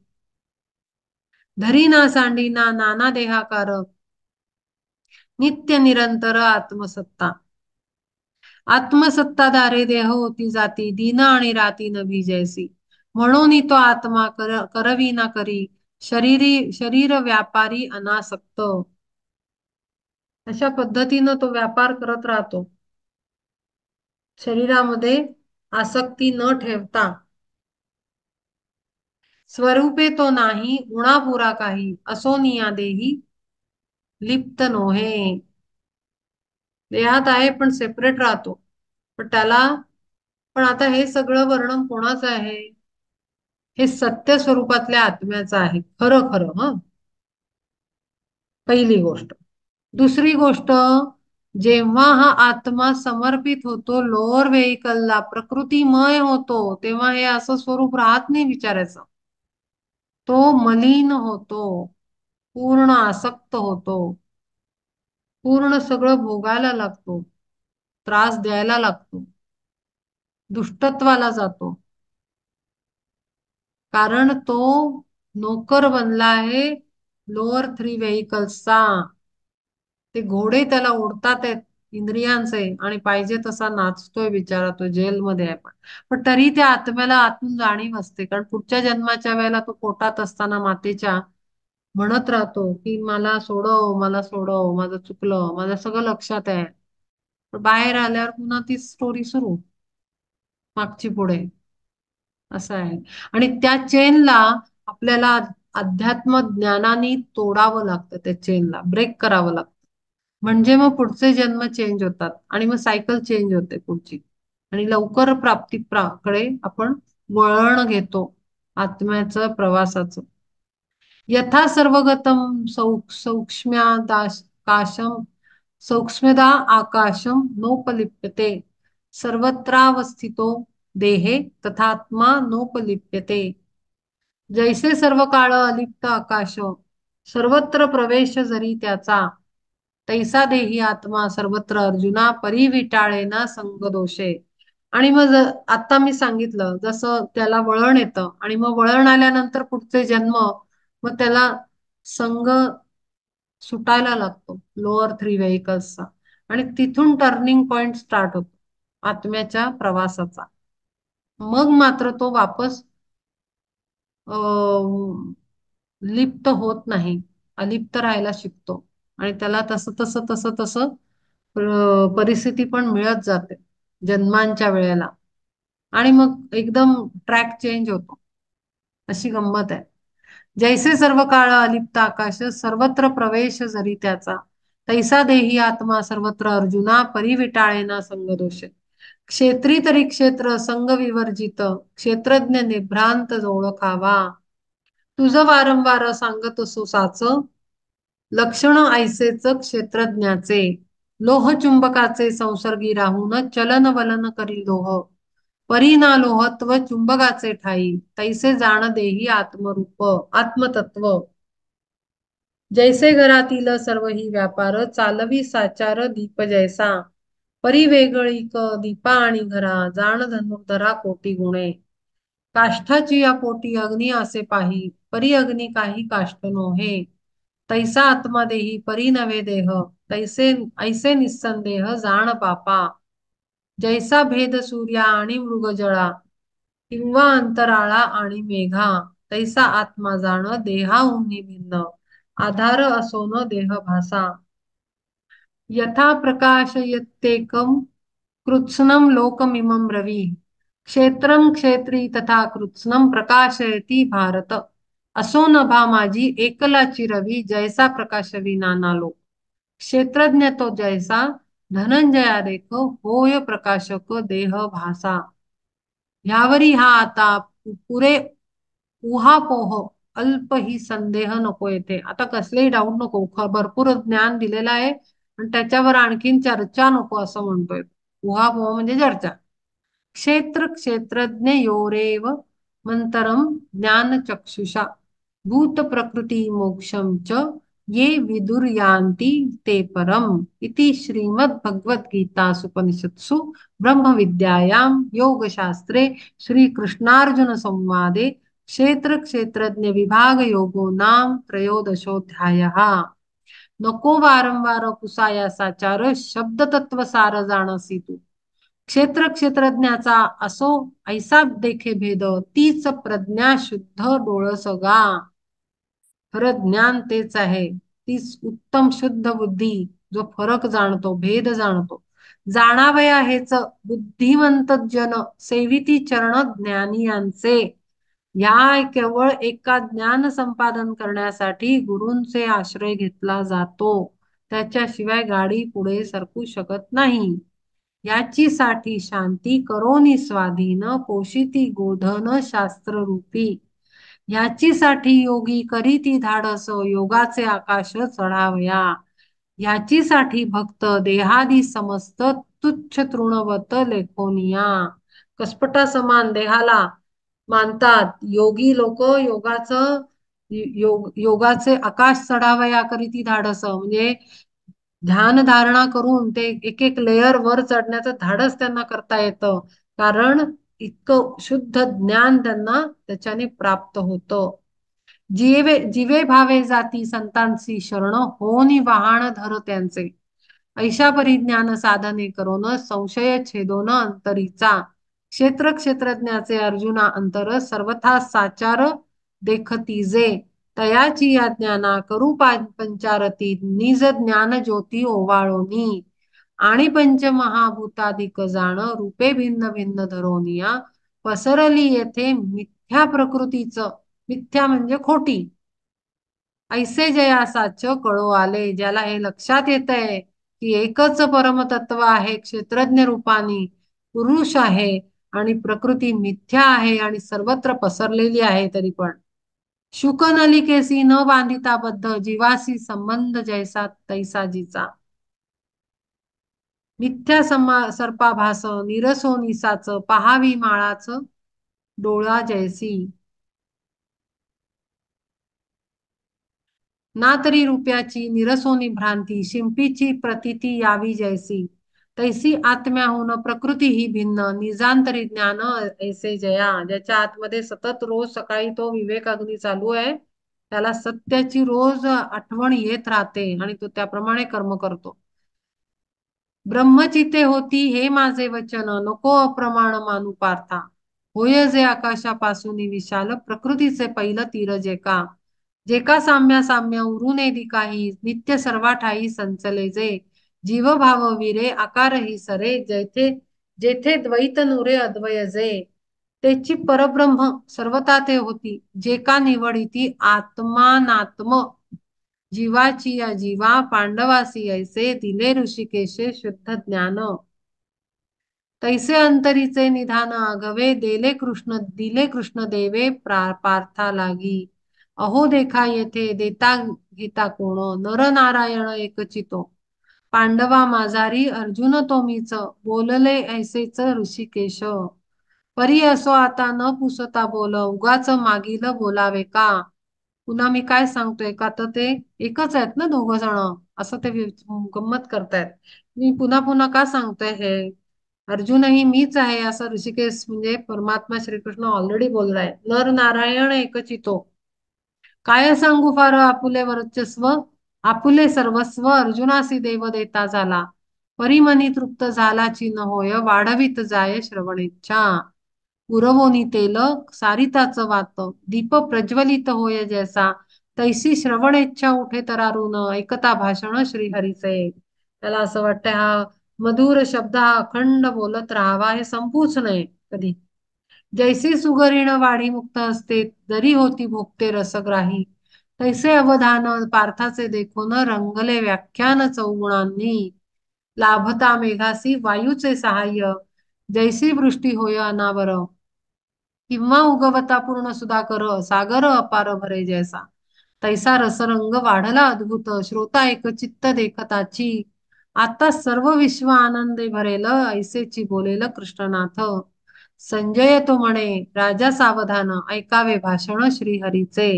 धरी ना सांडी ना नाना देहाकार नित्य निरंतर आत्मसत्ता आत्मसत्ताधारे देह होती जाती दीन आणि राती नभी जैसी म्हणून तो आत्मा करवी ना करी शरीर व्यापारी अनासक्त अशा पद्धतीनं तो व्यापार करत राहतो शरीरामध्ये आसक्ती न ठेवता स्वरूपे तो नाही उणापुरा काही असो निया देही लिप्त नोहे देहात आहे पण सेपरेट राहतो पण त्याला पण आता हे सगळं वर्णन कोणाचं आहे हे सत्य स्वरूपातल्या आत्म्याचं आहे खरं खरं हं पहिली गोष्ट दुसरी गोष्ट जेव्हा हा आत्मा समर्पित होतो लोअर व्हेइकलला प्रकृतीमय होतो तेव्हा हे असं स्वरूप राहत नाही विचारायचं तो मलिन होतो पूर्ण आसक्त होतो पूर्ण सगळं भोगायला लागतो त्रास द्यायला लागतो दुष्टत्वाला जातो कारण तो नोकर बनला आहे लोअर थ्री व्हेइकल्सचा ते घोडे त्याला ओढतात आहेत इंद्रियांचे आणि पाहिजे तसा नाचतोय बिचारा तो जेलमध्ये आहे पण तरी त्या आत्म्याला आतून जाणीव असते कारण पुढच्या जन्माच्या वेळेला तो पोटात असताना मातेच्या म्हणत राहतो की मला सोडव माझं चुकलं माझं सगळं लक्षात आहे पण बाहेर आल्यावर पुन्हा ती स्टोरी सुरू मागची पुढे असं आहे आणि त्या चेनला आपल्याला अध्यात्म ज्ञानाने तोडावं लागतं त्या चेनला ब्रेक करावं लागतं म्हणजे मग पुढचे जन्म चेंज होतात आणि मग सायकल चेंज होते पुढची आणि लवकर कडे आपण वळण घेतो आत्म्याचं प्रवासाचं यथा सर्वगतम काशम सूक्ष्मदा आकाशम नोपलिप्यते सर्वत्रावस्थितो देहे तथात्मा नोपलिप्यते जैसे सर्व काळ अलिप्त आकाश सर्वत्र प्रवेश जरी त्याचा तैसा देही आत्मा सर्वत्र अर्जुना परिविटाळे ना संग दोषे आणि मग आता मी सांगितलं जसं त्याला वळण येतं आणि मग वळण आल्यानंतर पुढचे जन्म मग त्याला संघ सुटायला लागतो लोअर थ्री व्हेइकल्सचा आणि तिथून टर्निंग पॉइंट स्टार्ट होतो आत्म्याच्या प्रवासाचा मग मात्र तो वापस लिप्त होत नाही अलिप्त राहायला शिकतो आणि त्याला तसं तसं तसं तसं परिस्थिती पण मिळत जाते जन्मांच्या वेळेला आणि मग एकदम ट्रॅक चेंज होतो अशी गंमत आहे जैसे सर्व काळ अलिप्त आकाश सर्वत्र प्रवेश जरी त्याचा तैसा देही आत्मा सर्वत्र अर्जुना परिविटाळेना संगदोष क्षेत्री तरी क्षेत्र संग विवर्जित क्षेत्रज्ञ निभ्रांत ओळखावा तुझं वारंवार सांगत असो साच लक्षण ऐसेच क्षेत्रज्ञाचे लोह चुंबकाचे संसर्गी राहून चलन वलन करी लोह परिना लोहत्व चुंबकाचे ठाई तैसे जाण देही आत्मरूप आत्मतत्व जैसे घरातील सर्व ही व्यापार चालवी साचार दीप जैसा परी वेगळी दीपा आणि घरा जाण धनुर्धरा कोटी गुणे काष्ठाची या पोटी अग्नी असे पाही परी अग्नी काही काष्ट नोहे तैसा आत्मा देही परी नवे देह तैसे ऐसे निस्संदेह जाण बापा जैसा भेद सूर्या आणि मृगजळा किंवा अंतराळा आणि मेघा तैसा आत्मा जाण देहाहुनी भिन्न आधार असो न देह भासा यथा प्रकाशयत्येकं कृत्स्नं लोकमिमं रवी क्षेत्रं क्षेत्री तथा कृत्स्नं प्रकाशयती भारत असो नभा माझी एकलाची रवी जैसा प्रकाश विना ना लोक क्षेत्रज्ञ तो जैसा धनंजया देख होय प्रकाशक देह भासा ह्यावरी हा आता पुरे उहापोह अल्प ही संदेह नको येथे आता कसलेही डाऊट नको भरपूर ज्ञान दिलेलं आहे आणि त्याच्यावर आणखीन चर्चा नको असं म्हणतोय उहापोह म्हणजे चर्चा क्षेत्र क्षेत्रज्ञ योरेव मंतरम ज्ञान चक्षुषा भूत प्रकृती मोक्षम च ये विदुर्यान्ति ते परम इति श्रीमद् भगवद गीतासुपनिषत्सु ब्रह्म विद्यायां योगशास्त्रे श्रीकृष्णार्जुन संवादे क्षेत्र क्षेत्रज्ञ विभाग योगो नाम त्रयोदशोऽध्यायः नको वारंवार पुसाया साचार शब्द तत्व सार जाणसी तू क्षेत्र क्षेत्रज्ञाचा असो ऐसा देखे भेद तीच प्रज्ञा शुद्ध डोळसगा खरं ज्ञान तेच आहे तीच उत्तम शुद्ध बुद्धी जो फरक जाणतो भेद जाणतो जाणावया हेच बुद्धिवंत जन सेविती चरण ज्ञानियांचे या केवळ एका ज्ञान संपादन करण्यासाठी गुरूंचे आश्रय घेतला जातो त्याच्याशिवाय गाडी पुढे सरकू शकत नाही याची साठी शांती करोनी स्वाधीन पोशिती गोधन शास्त्र रूपी याची साठी योगी करीती धाडस योगाचे आकाश चढावया याची साठी भक्त देहादी समस्त तुच्छ तृणवत लेखोनिया कसपटा समान देहाला मानतात योगी लोक योगाचे आकाश चढावया करीती धाडस म्हणजे ध्यान धारणा करून ते एक एक लेयर वर चढण्याचं धाडस त्यांना करता येतं कारण इतकं शुद्ध ज्ञान त्यांना त्याच्याने प्राप्त होतं जीवे भावे जाती संतांची शरण होनी वाहन धर त्यांचे ऐशा परिज्ञान साधने करून संशय छेदोन अंतरीचा क्षेत्र क्षेत्रज्ञाचे अर्जुना अंतर सर्वथा साचार देखतीजे तयाची या ज्ञाना करू पंचारती निज ज्ञान ज्योती ओवाळोनी आणि पंचमहाभूताधिक जाण रूपे भिन्न भिन्न धरोनिया पसरली येथे मिथ्या प्रकृतीचं मिथ्या म्हणजे खोटी ऐसे जयासाच कळो आले ज्याला हे लक्षात येत आहे की एकच परमतत्व आहे क्षेत्रज्ञ रूपानी पुरुष आहे आणि प्रकृती मिथ्या आहे आणि सर्वत्र पसरलेली आहे तरी पण शुक नलिकेसी न बांधिता बद्ध जीवासी संबंध जैसा तैसा जीचा मिथ्या सर्पाभास निरसो निसाच पहावी माळाच डोळा जैसी ना तरी रुपयाची निरसोनी भ्रांती शिंपीची प्रतीती यावी जैसी तैसी आत्म्याहून प्रकृती ही भिन्न निजांतरी ज्ञान ऐसे जया ज्याच्या आतमध्ये सतत रोज सकाळी तो विवेक अग्नी चालू आहे त्याला सत्याची रोज आठवण येत राहते आणि तो त्याप्रमाणे कर्म करतो ब्रह्मचिते होती हे माझे वचन नको अप्रमाण मानू पार्था होय जे आकाशापासून विशाल प्रकृतीचे पैल तीर जे का साम्या साम्य उरून येदी काही नित्य सर्वा ठाई संचले जे जीव भाव विरे आकार ही सरे जेथे जेथे द्वैत नुरे अद्वय जे त्याची परब्रह्म सर्वता ते होती जे का निवडिती आत्मानात्म जीवाची या जीवा पांडवासी ऐसे दिले ऋषिकेशे शुद्ध ज्ञान तैसे अंतरीचे निधान आघवे दिले कृष्ण देवे पार्था लागी अहो देखा येथे देता घेता कोण नर नारायण एकचितो पांडवा माझारी अर्जुन तोमीच बोलले ऐसेच ऋषिकेश परी असो आता न पुसता बोल उगाच मागील बोलावे का पुन्हा मी काय सांगतोय का, तर ते एकच आहेत ना दोघ जण, असं ते गंमत करतायत. मी पुन्हा पुन्हा का सांगतोय हे, अर्जुनही मीच आहे असं ऋषिकेश म्हणजे परमात्मा श्रीकृष्ण ऑलरेडी बोललाय. नर नारायण एकचितो, काय सांगू फार आपुले वर्चस्व, आपुले सर्वस्व अर्जुनासी देव देता झाला, परिमनी तृप्त झालाची न होय, वाढवीत जाय श्रवणेच्छा. पुरवोनी तेल सारिताच वात, दीप प्रज्वलित होय जैसा, तैसी श्रवणेच्छा उठे तरारून, ऐकता भाषण श्रीहरीचे. त्याला असं वाटतं हा मधुर शब्द हा अखंड बोलत राहावा, हे संपूच नये कधी. जैसे सुगरीण वाढी मुक्त असते, जरी होती भोगते रसग्राही, तैसे अवधान पार्थाचे देखून, रंगले व्याख्यान चौगुणांनी. लाभता मेघासी वायूचे सहाय्य, जैसी वृष्टी होय अनावर, किंवा उगवता पूर्ण सुधाकर, सागर अपार भरे जैसा, तैसा रसरंग वाढला अद्भुत, श्रोता एकचित्त देखताची. आता सर्व विश्व आनंदे भरेल, ऐसेची बोलेल कृष्णनाथ. संजय तो म्हणे राजा सावधान, ऐकावे भाषण श्रीहरीचे.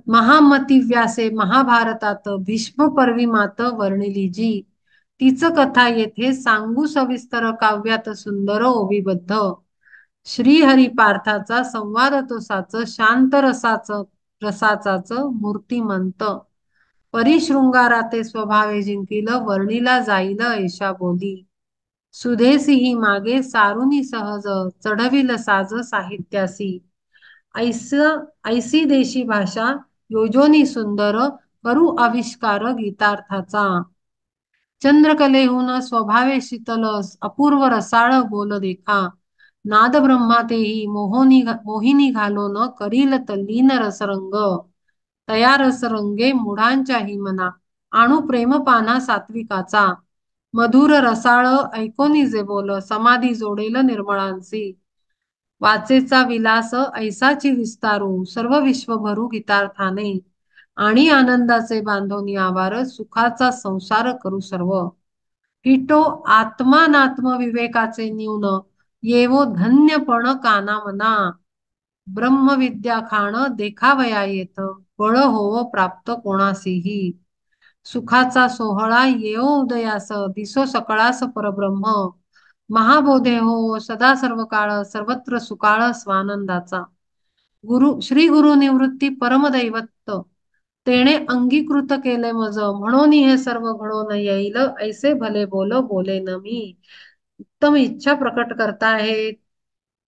महामती व्यासे महाभारतात, भीष्म पर्वी मात वर्णिली जी. तीच कथा येथे सांगू सविस्तर, काव्यात सुंदर ओवीबद्ध. श्रीहरी पार्थाचा संवाद तो साच, शांत रसाचाच मूर्तिमंत. परिशृंगाराते स्वभावे जिंकील, वर्णिला जाईल ऐशा बोली. सुधेसी मागे सारुनी सहज, चढविल साज साहित्यासी. ऐस ऐसी देशी भाषा योजोनी सुंदर, करू आविष्कार गीतार्थाचा. चंद्रकलेहून स्वभावे शीतल, अपूर्व रसाळ बोल देखा. नाद ब्रह्मा तेही मोहिनी घालोन, करील तल्लीन रसरंग. तया रसरंगे मुढांच्याही मना, आणू प्रेमपाना सात्विकाचा. मधुर रसाळ ऐकोनी जे बोल, समाधी जोडेल निर्मळांसी. वाचेचा विलास ऐसाची विस्तारू, सर्व विश्व भरू गीतार्थाने. आणि आनंदाचे बांधोनी आवार, सुखाचा संसार करू सर्व. हिटो आत्मानात्म विवेकाचे न्यून, येवो धन्यपण काना मना. ब्रह्मविद्या खाण देखावया येत, बळ होवो प्राप्त कोणासीही. सुखाचा सोहळा येवो उदयास, दिसो सकळास परब्रह्म. महाबोधे हो सदा सर्व काळ, सर्वत्र सुकाळ स्वानंदाचा. श्री गुरु निवृत्ती परमदैवत, तेणे अंगीकृत केले मज, म्हणून हे सर्व घडून येईल, ऐसे भले बोल बोले न मी. उत्तम इच्छा प्रकट करता आहे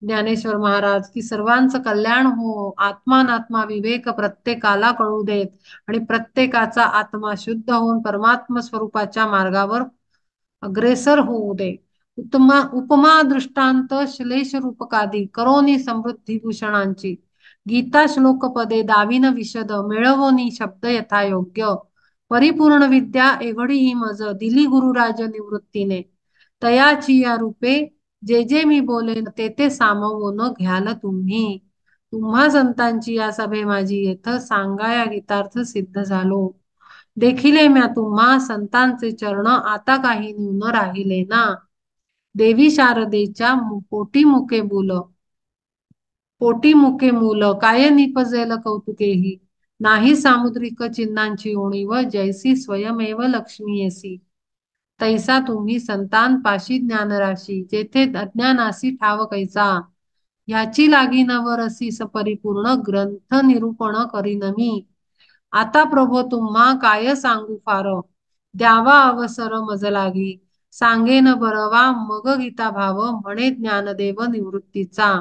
ज्ञानेश्वर महाराज की सर्वांचं कल्याण हो, आत्मानात्मा विवेक प्रत्येकाला कळू देत, आणि प्रत्येकाचा आत्मा शुद्ध होऊन परमात्म स्वरूपाच्या मार्गावर अग्रेसर होऊ दे. उपमा दृष्टांत श्लेष रूपकादी करोनी समृद्धी भूषणांची. गीता श्लोक पदे दाविन विशद, मिळवोनी शब्द यथायोग्य. परिपूर्ण विद्या एवढी ही मज, दिली गुरुराज निवृत्तीने. तयाची या रूपे जे जे मी बोलेन, ते ते सामावून घ्याल तुम्ही. तुम्हा संतांची या सभे माझी येथ, सांगाया गीतार्थ सिद्ध झालो. देखिले म्या तुम्हा संतांचे चरण, आता काही न्यून राहिले ना. देवी शारदेच्या पोटी मुके बोल, पोटी मुके मूल, काय निपजेल कौतुकेही. नाही सामुद्रिक चिन्हांची ओणीव, जैसी स्वयमेव लक्ष्मी येसी. तैसा तुम्ही संतान पाशी ज्ञानराशी, जेथे अज्ञानासी ठाव कैसा. ह्याची लागी नवरसी सपरिपूर्ण, ग्रंथ निरूपण करीन मी. आता प्रभो तुम्हा काय सांगू फार, द्यावा अवसर मज लागी. सांगेन बरवा मग गीता भाव, म्हणे ज्ञानदेव निवृत्तीचा.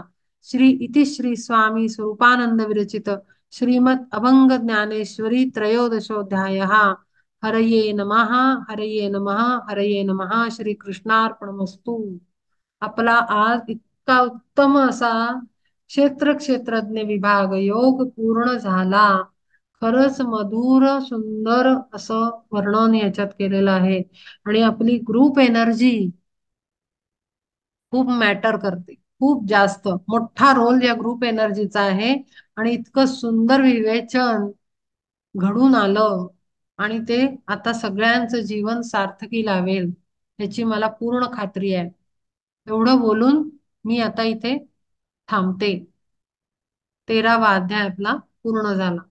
इति श्री स्वामी स्वरूपानंद विरचित श्रीमद अभंग ज्ञानेश्वरी त्रयोदशोऽध्यायः. हरये नमः, हरये नमः, हरये नमः. श्री कृष्णार्पणमस्तु. आपला आज इतका उत्तम असा क्षेत्रज्ञ विभाग योग पूर्ण झाला. खरंच मधुर सुंदर असं वर्णन याच्यात केलेलं आहे, आणि आपली ग्रुप एनर्जी खूप मॅटर करते, खूप जास्त मोठा रोल या ग्रुप एनर्जीचा आहे. आणि इतकं सुंदर विवेचन घडून आलं, आणि ते आता सगळ्यांचं जीवन सार्थकी लावेल याची मला पूर्ण खात्री आहे. एवढं बोलून मी आता इथे थांबते. 13वा अध्याय आपला पूर्ण झाला.